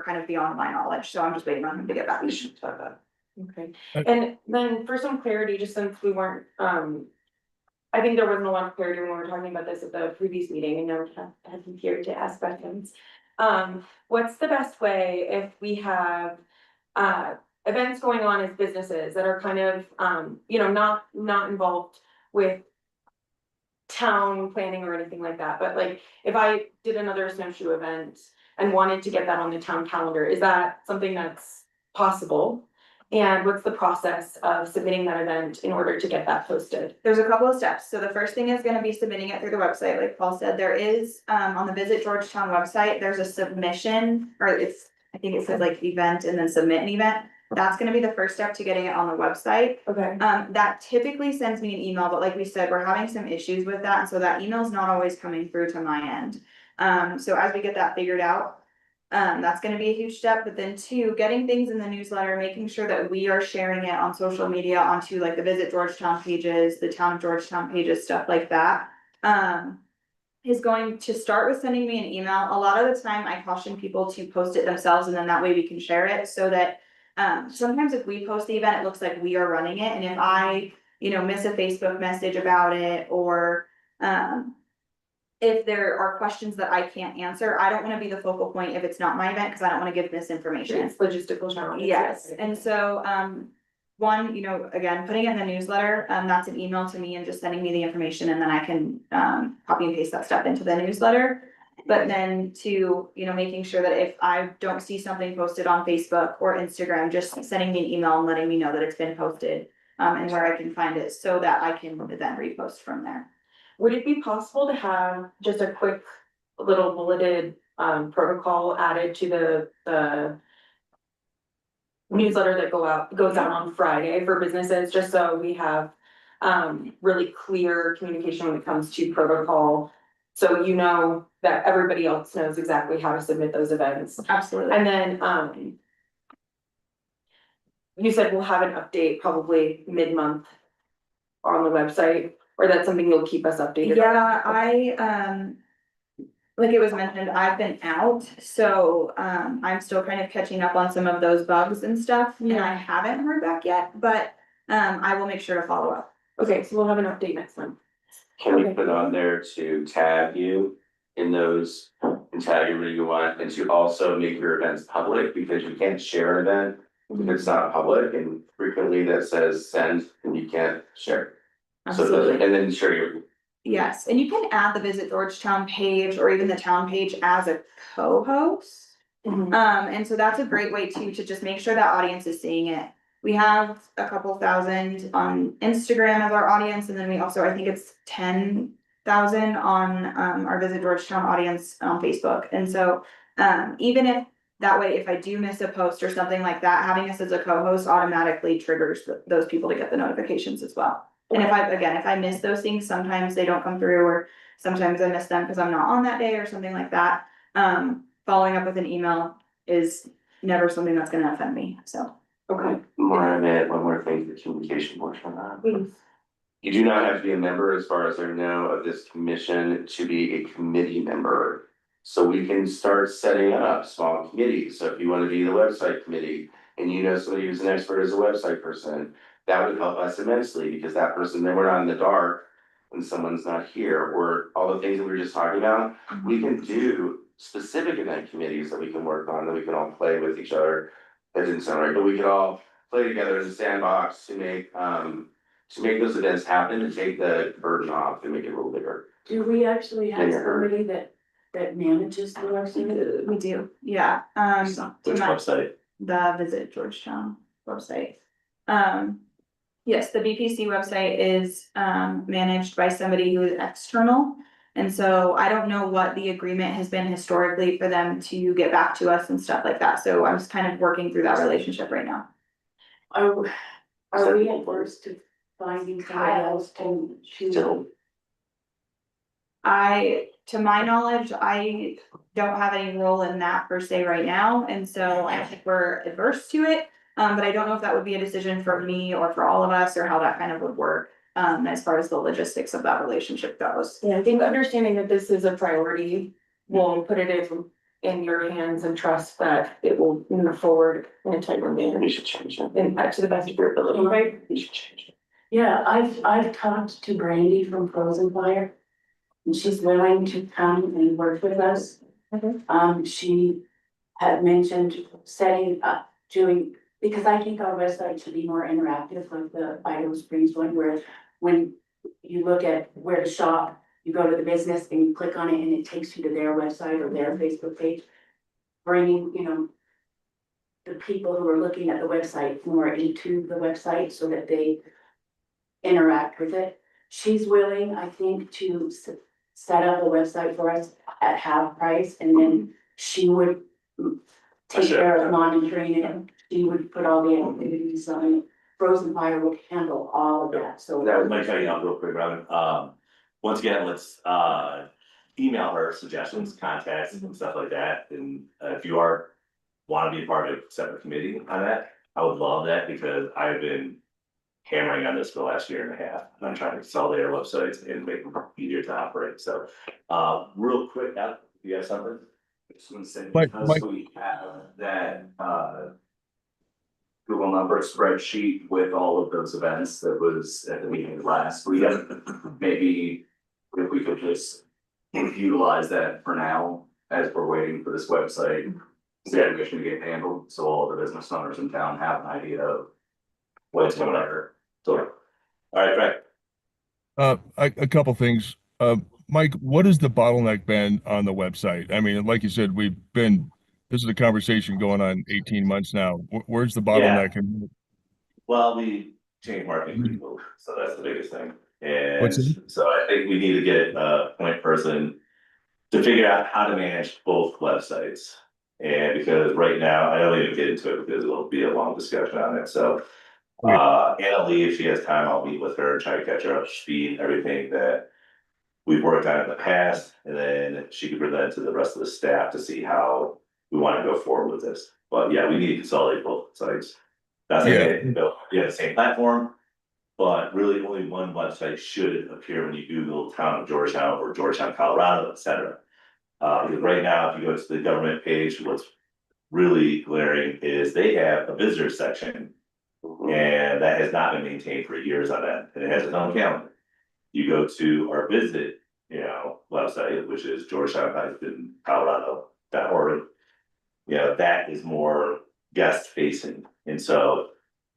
[SPEAKER 5] kind of beyond my knowledge, so I'm just waiting on him to get back.
[SPEAKER 1] Okay, and then for some clarity, just since we weren't, I think there wasn't a lot of clarity when we were talking about this at the previous meeting, and now I have him here to ask questions. What's the best way if we have events going on as businesses that are kind of, you know, not involved with
[SPEAKER 12] town planning or anything like that, but like, if I did another snowshoe event and wanted to get that on the town calendar, is that something that's possible? And what's the process of submitting that event in order to get that posted?
[SPEAKER 5] There's a couple of steps. So the first thing is gonna be submitting it through the website, like Paul said, there is, on the Visit Georgetown website, there's a submission, or I think it says like event and then submit an event. That's gonna be the first step to getting it on the website.
[SPEAKER 12] Okay.
[SPEAKER 5] That typically sends me an email, but like we said, we're having some issues with that, and so that email's not always coming through to my end. So as we get that figured out, that's gonna be a huge step, but then two, getting things in the newsletter, making sure that we are sharing it on social media onto like the Visit Georgetown pages, the Town of Georgetown pages, stuff like that. Is going to start with sending me an email. A lot of the time I caution people to post it themselves, and then that way we can share it so that sometimes if we post the event, it looks like we are running it, and if I, miss a Facebook message about it, or if there are questions that I can't answer, I don't wanna be the focal point if it's not my event, cause I don't wanna give misinformation.
[SPEAKER 12] It's logistical challenges.
[SPEAKER 5] Yes, and so, one, again, putting it in the newsletter, that's an email to me and just sending me the information, and then I can, copy and paste that stuff into the newsletter. But then two, making sure that if I don't see something posted on Facebook or Instagram, just sending me an email and letting me know that it's been posted, and where I can find it, so that I can then repost from there.
[SPEAKER 12] Would it be possible to have just a quick little bulleted protocol added to the newsletter that goes out on Friday for businesses, just so we have really clear communication when it comes to protocol? So that everybody else knows exactly how to submit those events.
[SPEAKER 5] Absolutely.
[SPEAKER 12] And then you said we'll have an update probably mid-month on the website, or that's something you'll keep us updated on?
[SPEAKER 5] Yeah, like it was mentioned, I've been out, so, I'm still kind of catching up on some of those bugs and stuff, and I haven't heard back yet, but, I will make sure to follow up.
[SPEAKER 12] Okay, so we'll have an update next month.
[SPEAKER 2] Can we
[SPEAKER 12] Okay.
[SPEAKER 2] put on there to tag you in those, and tag everybody you want, and to also make your events public, because you can't share an event if it's not public, and frequently that says send, and you can't share. So,
[SPEAKER 5] Absolutely.
[SPEAKER 2] and then share your,
[SPEAKER 5] Yes, and you can add the Visit Georgetown page or even the town page as a co-host. And so that's a great way to just make sure that audience is seeing it. We have a couple thousand on Instagram as our audience, and then we also, I think it's 10,000 on our Visit Georgetown audience on Facebook. And so even if that way, if I do miss a post or something like that, having us as a co-host automatically triggers those people to get the notifications as well. And if I miss those things, sometimes they don't come through, or sometimes I miss them because I'm not on that day or something like that. Following up with an email is never something that's gonna offend me, so.
[SPEAKER 12] Okay.
[SPEAKER 2] one more thing for communication portion on that.
[SPEAKER 12] Please.
[SPEAKER 2] You do not have to be a member, as far as I know, of this commission to be a committee member. So we can start setting up small committees. So if you want to be the website committee and somebody who's an expert as a website person, that would help us immensely, because that person, then we're not in the dark when someone's not here, or all the things that we were just talking about. We can do specific event committees that we can work on, that we can all play with each other. That didn't sound right, but we could all play together in the sandbox to make those events happen, to take the burden off and make it a little bigger.
[SPEAKER 9] Do we actually have
[SPEAKER 2] Yeah.
[SPEAKER 9] somebody that manages the website?
[SPEAKER 5] We do, yeah,
[SPEAKER 14] Which
[SPEAKER 5] my-
[SPEAKER 14] website?
[SPEAKER 5] the Visit Georgetown website. Yes, the BPC website is managed by somebody who is external. And so I don't know what the agreement has been historically for them to get back to us and stuff like that. So I'm just kind of working through that relationship right now.
[SPEAKER 9] Are we adverse to finding somebody else to?
[SPEAKER 5] To my knowledge, I don't have any role in that per se right now, and so I think we're adverse to it. But I don't know if that would be a decision for me or for all of us, or how that kind of would work, as far as the logistics of that relationship goes.
[SPEAKER 12] Yeah, I think understanding that this is a priority, we'll put it in your hands and trust that it will move forward in a timely manner.
[SPEAKER 2] We should change it.
[SPEAKER 12] And to the best of your ability.
[SPEAKER 9] Right.
[SPEAKER 2] We should change it.
[SPEAKER 9] Yeah, I've talked to Brandy from Frozen Fire. And she's willing to come and work with us. She had mentioned setting up, because I think our website should be more interactive, like the Idaho Springs one, where when you look at where to shop, you go to the business and you click on it and it takes you to their website or their Facebook page. Bringing, you know, the people who are looking at the website more into the website so that they interact with it. She's willing, I think, to set up a website for us at half price, and then she would take care of monitoring it. She would put all the activities on it. Frozen Fire would handle all of that, so.
[SPEAKER 14] That was my cutting out real quick, Robin. Once again, let's email her suggestions, contacts and stuff like that. And if you want to be a part of a separate committee on that, I would love that because I've been hammering on this for the last year and a half. And I'm trying to consolidate our websites and make them easier to operate. So real quick, Al, you got something?
[SPEAKER 6] I just want to say,
[SPEAKER 4] Mike,
[SPEAKER 6] because
[SPEAKER 4] Mike.
[SPEAKER 6] we have that Google number spreadsheet with all of those events that was at the meeting last week, maybe if we could just utilize that for now, as we're waiting for this website situation to get handled, so all the business owners in town have an idea of what's going on.
[SPEAKER 14] So, all right, Frank.
[SPEAKER 4] A couple things. Mike, what has the bottleneck been on the website? I mean, like you said, this is a conversation going on 18 months now. Where's the bottleneck? And
[SPEAKER 14] Well, we changed marketing people, so that's the biggest thing.
[SPEAKER 4] What's
[SPEAKER 14] And
[SPEAKER 4] that?
[SPEAKER 14] so I think we need to get a point person to figure out how to manage both websites. And because right now, I don't even get into it because it'll be a long discussion on it, so. Anna Lee, if she has time, I'll meet with her and try to catch her up to speed, everything that we've worked on in the past, and then she could present to the rest of the staff to see how we want to go forward with this. But yeah, we need to consolidate both sites. That's okay, the same platform, but really only one website should appear when you Google Town of Georgetown or Georgetown, Colorado, etc. Because right now, if you go to the government page, what's really glaring is they have a visitor section. And that has not been maintained for years on end, and it has its own calendar. You go to our visit, website, which is Georgetown-Colorado.org. That is more guest facing, and so,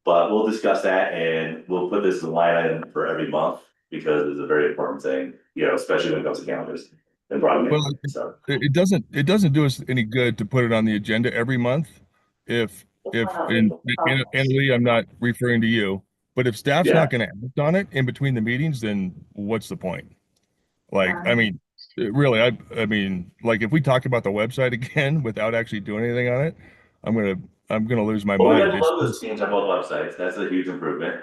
[SPEAKER 14] but we'll discuss that and we'll put this as a line item for every month because it's a very important thing, especially when it comes to calendars and broadband.
[SPEAKER 4] Well,
[SPEAKER 14] So
[SPEAKER 4] it doesn't do us any good to put it on the agenda every month. And Lee, I'm not referring to you, but if staff's not gonna act on it in between the meetings, then what's the point? Like, I mean, really, I mean, like if we talk about the website again without actually doing anything on it, I'm gonna lose my
[SPEAKER 14] we
[SPEAKER 4] mind.
[SPEAKER 14] got logos changed on both websites. That's a huge improvement.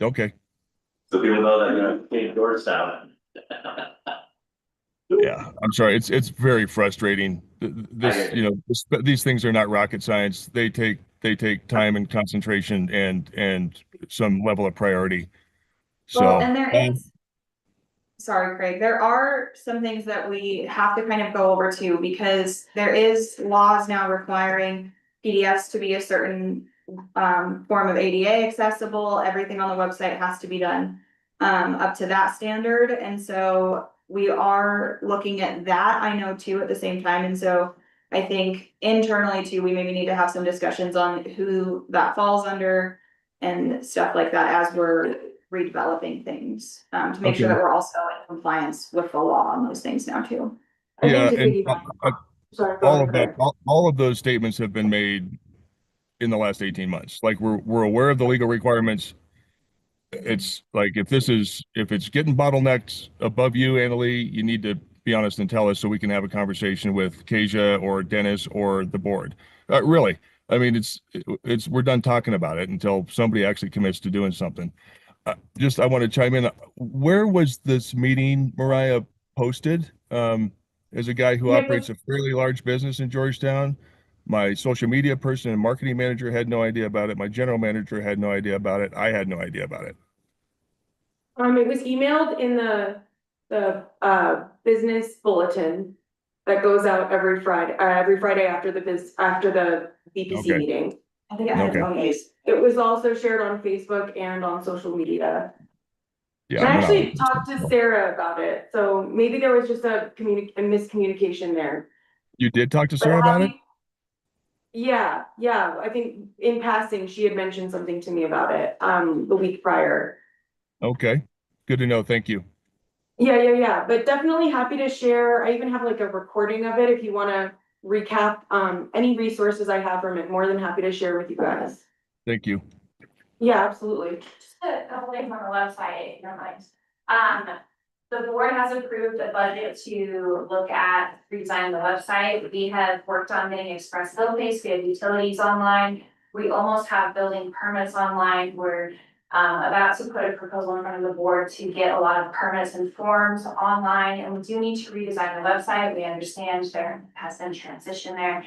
[SPEAKER 4] Okay.
[SPEAKER 14] So people know that came Georgetown.
[SPEAKER 4] Yeah, I'm sorry. It's very frustrating. These things are not rocket science. They take time and concentration and some level of priority. So,
[SPEAKER 5] Well, and there is, sorry, Craig, there are some things that we have to kind of go over too, because there is laws now requiring PDFs to be a certain form of ADA accessible. Everything on the website has to be done up to that standard, and so we are looking at that, I know too, at the same time, and so I think internally too, we maybe need to have some discussions on who that falls under and stuff like that as we're redeveloping things, to make sure that we're also in compliance with the law on those things now too.
[SPEAKER 4] yeah, and all of those statements have been made in the last 18 months. Like we're aware of the legal requirements. It's like if it's getting bottlenecked above you, Annalee, you need to be honest and tell us so we can have a conversation with Kasia or Dennis or the board. Really, I mean, we're done talking about it until somebody actually commits to doing something. I want to chime in. Where was this meeting, Mariah, posted? As a guy who operates a fairly large business in Georgetown, my social media person and marketing manager had no idea about it. My general manager had no idea about it. I had no idea about it.
[SPEAKER 1] It was emailed in the business bulletin that goes out every Friday after the BPC meeting.
[SPEAKER 5] I think it has its own case.
[SPEAKER 1] It was also shared on Facebook and on social media.
[SPEAKER 4] Yeah,
[SPEAKER 1] And I actually talked to Sarah about it, so maybe there was just a miscommunication there.
[SPEAKER 4] You did talk to Sarah about it?
[SPEAKER 1] Yeah, I think in passing, she had mentioned something to me about it, the week prior.
[SPEAKER 4] Okay, good to know. Thank you.
[SPEAKER 12] Yeah, but definitely happy to share. I even have like a recording of it if you wanna recap, any resources I have from it, more than happy to share with you guys.
[SPEAKER 4] Thank you.
[SPEAKER 12] Yeah, absolutely.
[SPEAKER 10] Just a link on the website, if you don't mind. The board has approved a budget to look at redesigning the website. We have worked on getting express bill pays, we have utilities online. We almost have building permits online. We're about to put a proposal in front of the board to get a lot of permits and forms online, and we do need to redesign the website. We understand there has been transition there.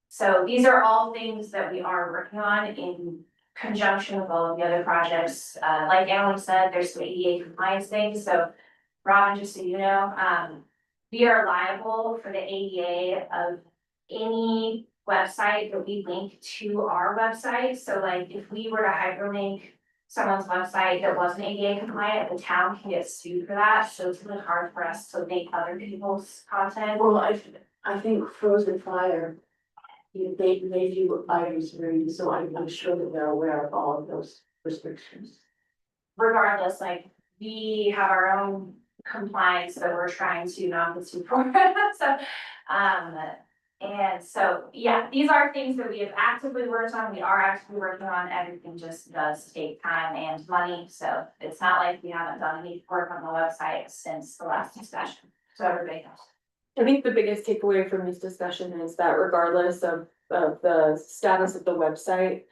[SPEAKER 10] So these are all things that we are working on in conjunction with all of the other projects. Like Alan said, there's some ADA compliance things, so Robin, just so you know, we are liable for the ADA of any website that we link to our website. So like if we were to hyperlink someone's website that wasn't ADA compliant, the town can get sued for that. So it's really hard for us to make other people's content.
[SPEAKER 9] Well, I think Frozen Fire, they do items very, so I'm sure that they're aware of all of those restrictions.
[SPEAKER 10] Regardless, like we have our own compliance that we're trying to not get sued for. So, and so, yeah, these are things that we have actively worked on. We are actively working on. Everything just does take time and money. So it's not like we haven't done any work on the website since the last discussion. So everybody knows.
[SPEAKER 12] I think the biggest takeaway from this discussion is that regardless of the status of the website,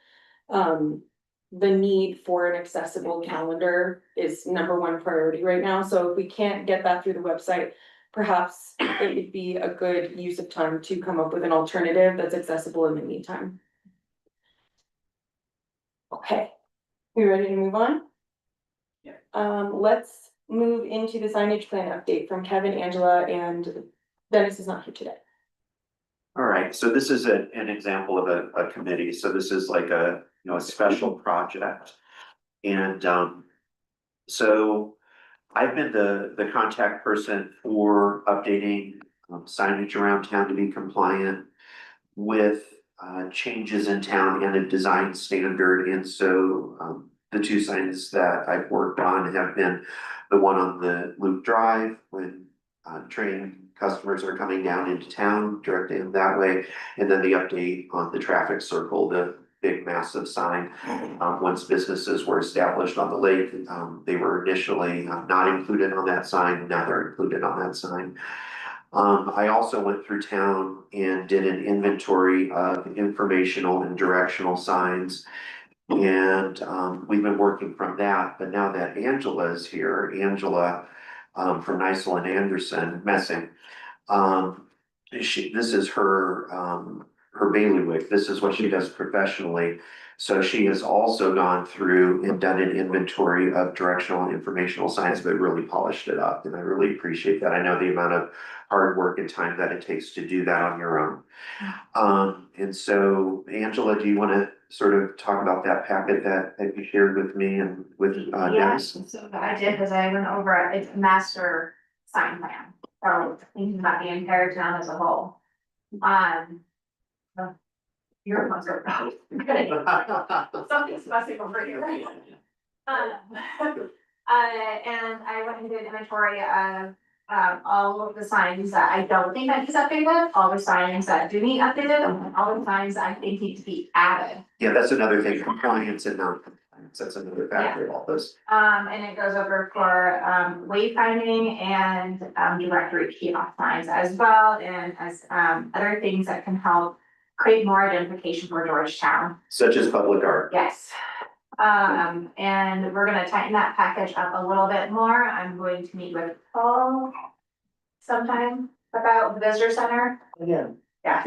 [SPEAKER 12] the need for an accessible calendar is #1 priority right now. So if we can't get that through the website, perhaps it would be a good use of time to come up with an alternative that's accessible in the meantime. Okay, we ready to move on?
[SPEAKER 13] Yeah.
[SPEAKER 12] Let's move into the signage plan update from Kevin, Angela, and Dennis is not here today.
[SPEAKER 11] All right, so this is an example of a committee, so this is like a special project. And so I've been the contact person for updating signage around town to be compliant with changes in town and a design standard. And so the two signs that I've worked on have been the one on the Loop Drive when train customers are coming down into town, directing them that way. And then the update on the traffic circle, the big massive sign. Once businesses were established on the lake, they were initially not included on that sign, now they're included on that sign. I also went through town and did an inventory of informational and directional signs. And we've been working from that, but now that Angela is here, Angela from Nisel and Anderson Messing, this is her bailiwick. This is what she does professionally. So she has also gone through and done an inventory of directional and informational signs, but really polished it up. And I really appreciate that. I know the amount of hard work and time that it takes to do that on your own. And so Angela, do you want to sort of talk about that packet that you shared with me and with Dennis?
[SPEAKER 3] Yes, so I did, because I went over it's a master sign plan, so thinking about the entire town as a whole. Your ones are out. Something's messing over here. And I went and did inventory of all of the signs that I don't think that he's updated, all the signs that do need updated, and all the signs I think need to be added.
[SPEAKER 11] Yeah, that's another thing, compliance and non-compliance, that's another factor of all this.
[SPEAKER 3] And it goes over for wayfinding and directory kiosk signs as well, and as other things that can help create more identification for Georgetown.
[SPEAKER 11] Such as public art.
[SPEAKER 3] Yes. And we're gonna tighten that package up a little bit more. I'm going to meet with Paul sometime about the visitor center.
[SPEAKER 11] Again.
[SPEAKER 3] Yeah.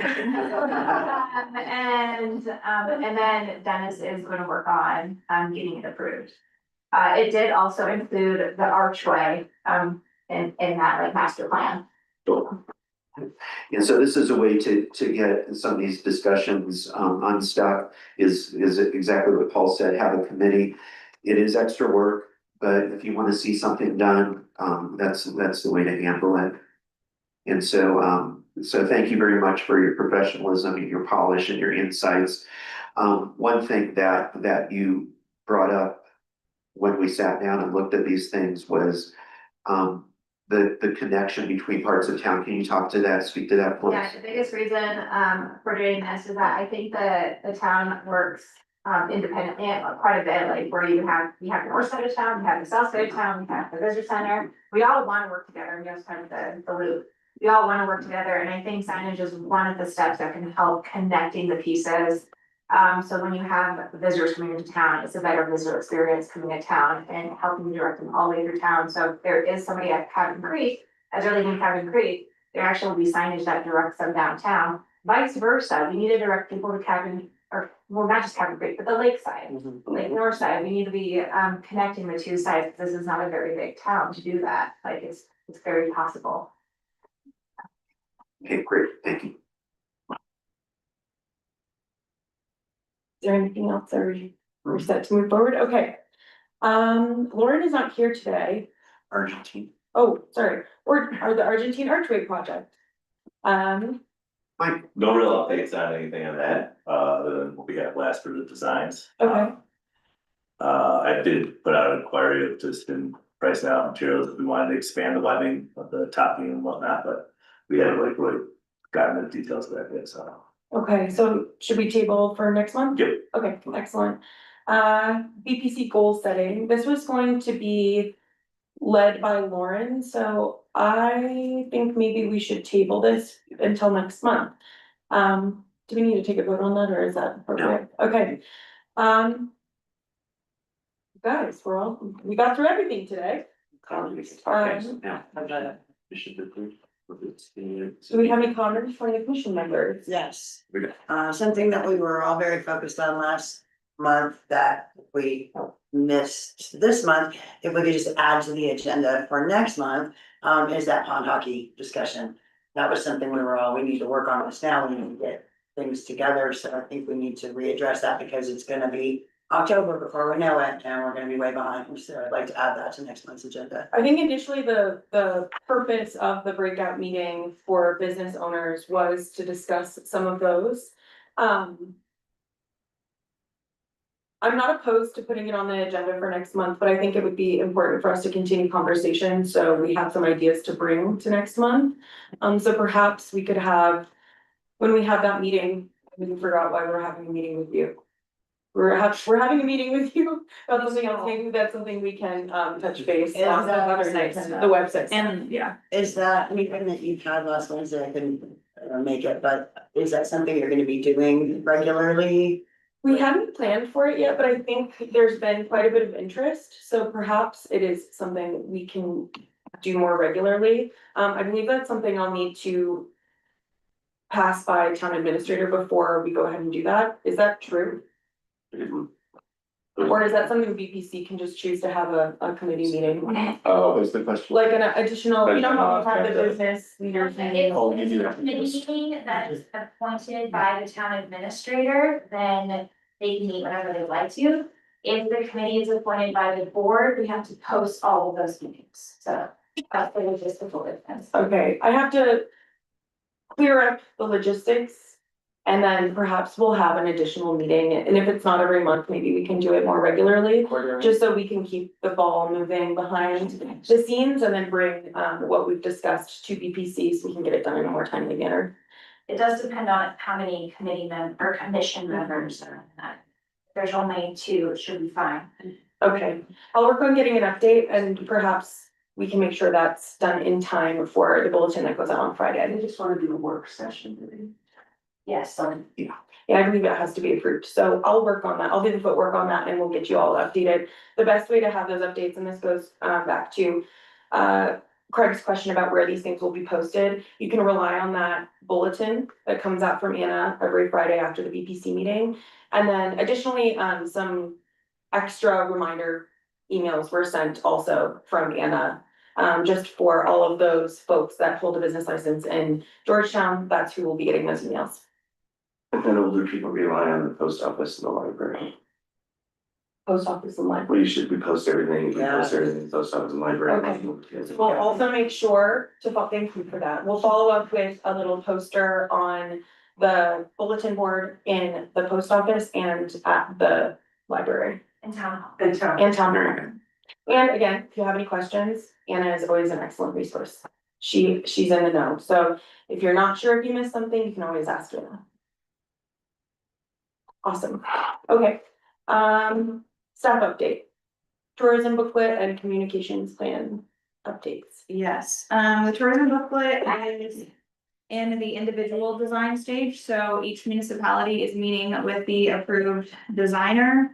[SPEAKER 3] And then Dennis is gonna work on getting it approved. It did also include the archway in that like master plan.
[SPEAKER 11] And so this is a way to get some of these discussions unstuck is exactly what Paul said, have a committee. It is extra work, but if you want to see something done, that's the way to handle it. And so so thank you very much for your professionalism and your polish and your insights. One thing that you brought up when we sat down and looked at these things was the connection between parts of town. Can you talk to that, speak to that point?
[SPEAKER 10] Yeah, the biggest reason, for doing this is that I think that the town works, independently quite a bit, like where you have the north side of town, you have the south side of town, you have the visitor center. We all wanna work together, and just kind of the loop. We all wanna work together, and I think signage is one of the steps that can help connecting the pieces. So when you have visitors coming into town, it's a better visitor experience coming to town and helping direct them all the way through town. So if there is somebody at Cabin Creek, as early in Cabin Creek, there actually will be signage that directs them downtown. Vice versa, we need to direct people to Cabin, or, well, not just Cabin Creek, but the lakeside, like north side. We need to be, connecting the two sides, because this is not a very big town to do that. Like, it's very possible.
[SPEAKER 11] Okay, great, thank you.
[SPEAKER 1] Is there anything else? We're set to move forward? Okay. Lauren is not here today.
[SPEAKER 11] Argentine.
[SPEAKER 1] Oh, sorry, or the Argentine Archway project.
[SPEAKER 14] No real updates on anything on that, other than what we have last for the designs.
[SPEAKER 1] Okay.
[SPEAKER 14] I did put out an inquiry of just in pricing out materials, if we wanted to expand the webbing of the topping and whatnot, but we haven't like really gotten the details of that yet, so.
[SPEAKER 1] Okay, so should we table for next month?
[SPEAKER 14] Yep.
[SPEAKER 1] Okay, excellent. BPC goal setting, this was going to be led by Lauren, so I think maybe we should table this until next month. Do we need to take a vote on that, or is that appropriate? Okay. Guys, we got through everything today. Do we have any comments from the commission members?
[SPEAKER 7] Yes. Something that we were all very focused on last month that we missed this month, if we could just add to the agenda for next month, is that pond hockey discussion. That was something we need to work on this now, we need to get things together, so I think we need to readdress that because it's gonna be October before we know it, and we're gonna be way behind, so I'd like to add that to next month's agenda.
[SPEAKER 1] I think initially the purpose of the breakout meeting for business owners was to discuss some of those. I'm not opposed to putting it on the agenda for next month, but I think it would be important for us to continue conversation, so we have some ideas to bring to next month. So perhaps we could have, when we have that meeting, we can figure out why we're having a meeting with you. We're having a meeting with you about something else, maybe that's something we can touch base on the website.
[SPEAKER 5] And
[SPEAKER 1] Yeah.
[SPEAKER 7] Is that anything that you've had last Wednesday? I couldn't make it, but is that something you're gonna be doing regularly?
[SPEAKER 1] We hadn't planned for it yet, but I think there's been quite a bit of interest, so perhaps it is something we can do more regularly. I believe that's something I'll need to pass by town administrator before we go ahead and do that. Is that true? Or is that something BPC can just choose to have a committee meeting?
[SPEAKER 2] Oh, that's the question.
[SPEAKER 1] Like an additional, you know how we have the business leaders meeting?
[SPEAKER 2] Oh, you do that.
[SPEAKER 10] Committee meeting that is appointed by the town administrator, then they can meet whenever they'd like to. If the committee is appointed by the board, we have to post all of those meetings, so that's the logistical difference.
[SPEAKER 1] Okay, I have to clear up the logistics. And then perhaps we'll have an additional meeting, and if it's not every month, maybe we can do it more regularly. Just so we can keep the ball moving behind the scenes and then bring what we've discussed to BPC so we can get it done in a more timely manner.
[SPEAKER 10] It does depend on how many or commission members are in that. If there's only 2, it should be fine.
[SPEAKER 1] Okay, I'll work on getting an update and perhaps we can make sure that's done in time for the bulletin that goes out on Friday.
[SPEAKER 13] I just wanna do a work session today.
[SPEAKER 10] Yes,
[SPEAKER 1] Yeah, I believe it has to be approved, so I'll work on that, I'll do the footwork on that and we'll get you all updated. The best way to have those updates, and this goes back to Craig's question about where these things will be posted. You can rely on that bulletin that comes out from Anna every Friday after the BPC meeting. And then additionally, some extra reminder emails were sent also from Anna. Just for all of those folks that hold a business license in Georgetown, that's who will be getting those emails.
[SPEAKER 2] But then older people rely on the post office and the library.
[SPEAKER 1] Post office and library.
[SPEAKER 2] Well, you should, we post everything, we post
[SPEAKER 7] Yeah.
[SPEAKER 2] everything, post office and library.
[SPEAKER 1] Okay. We'll also make sure to, thank you for that, we'll follow up with a little poster on the bulletin board in the post office and at the library
[SPEAKER 10] in town hall.
[SPEAKER 1] and town hall. And again, if you have any questions, Anna is always an excellent resource. She's in the know, so if you're not sure if you missed something, you can always ask Anna. Awesome, okay, staff update. Tourism booklet and communications plan updates.
[SPEAKER 5] Yes, the tourism booklet is in the individual design stage, so each municipality is meeting with the approved designer.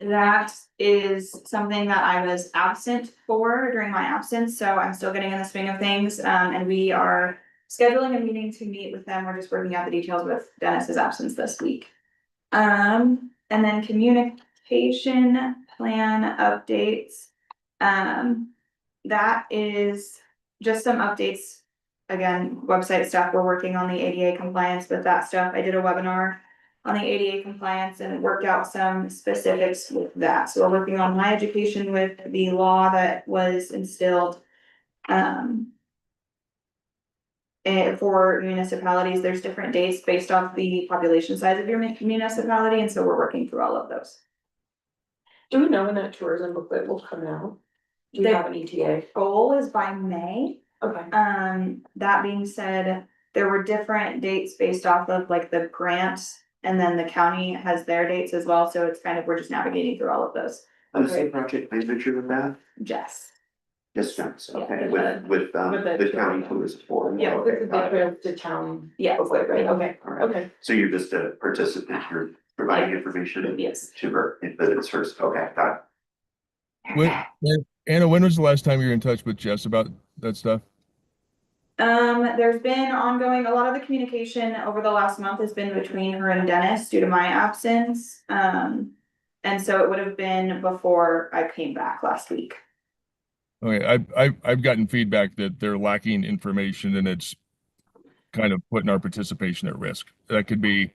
[SPEAKER 5] That is something that I was absent for during my absence, so I'm still getting in the swing of things, and we are scheduling a meeting to meet with them. We're just working out the details with Dennis's absence this week. And then communication plan updates. That is just some updates. Again, website stuff, we're working on the ADA compliance with that stuff. I did a webinar on the ADA compliance and worked out some specifics with that. So we're working on my education with the law that was instilled. And for municipalities, there's different dates based off the population size of your municipality, and so we're working through all of those.
[SPEAKER 1] Do we know when that tourism booklet will come out? Do you have an ETA?
[SPEAKER 5] Goal is by May.
[SPEAKER 1] Okay.
[SPEAKER 5] That being said, there were different dates based off of like the grants, and then the county has their dates as well, so it's kind of, we're just navigating through all of those.
[SPEAKER 11] Who's the project manager of that?
[SPEAKER 5] Jess.
[SPEAKER 11] Just Jones, okay,
[SPEAKER 1] Yeah.
[SPEAKER 11] with
[SPEAKER 1] the
[SPEAKER 11] the county tourism board.
[SPEAKER 1] Yeah,
[SPEAKER 11] Okay,
[SPEAKER 1] this is
[SPEAKER 11] got it.
[SPEAKER 1] the town.
[SPEAKER 5] Yeah.
[SPEAKER 1] Booklet, right? Okay,
[SPEAKER 11] All right.
[SPEAKER 1] okay.
[SPEAKER 11] So you're just a participant, you're providing information
[SPEAKER 5] Yes.
[SPEAKER 11] to her, but it's hers, okay, got
[SPEAKER 4] Anna, when was the last time you were in touch with Jess about that stuff?
[SPEAKER 5] There's been ongoing, a lot of the communication over the last month has been between her and Dennis due to my absence. And so it would have been before I came back last week.
[SPEAKER 4] Okay, I've gotten feedback that they're lacking information and it's kind of putting our participation at risk. That could be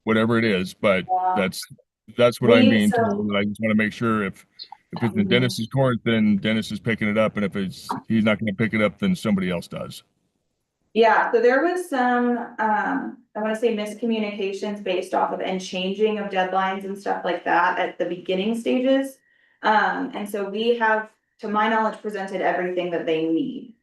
[SPEAKER 4] whatever it is, but that's what I mean. I just want to make sure if it's in Dennis's court, then Dennis is picking it up, and if he's not going to pick it up, then somebody else does.
[SPEAKER 5] Yeah, so there was some, I wanna say miscommunications based off of and changing of deadlines and stuff like that at the beginning stages. And so we have, to my knowledge, presented everything that they need.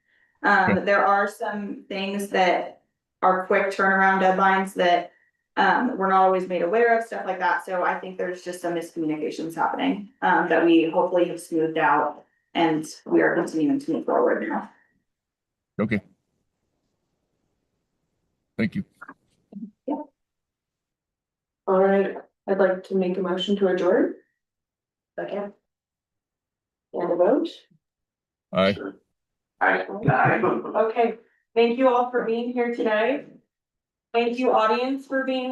[SPEAKER 5] There are some things that are quick turnaround deadlines that we're not always made aware of, stuff like that. So I think there's just some miscommunications happening, that we hopefully have smoothed out, and we are continuing to move forward now.
[SPEAKER 4] Okay. Thank you.
[SPEAKER 1] All right, I'd like to make a motion to adjourn. Second. And a vote.
[SPEAKER 4] Aye.
[SPEAKER 1] Okay, thank you all for being here today. Thank you, audience, for being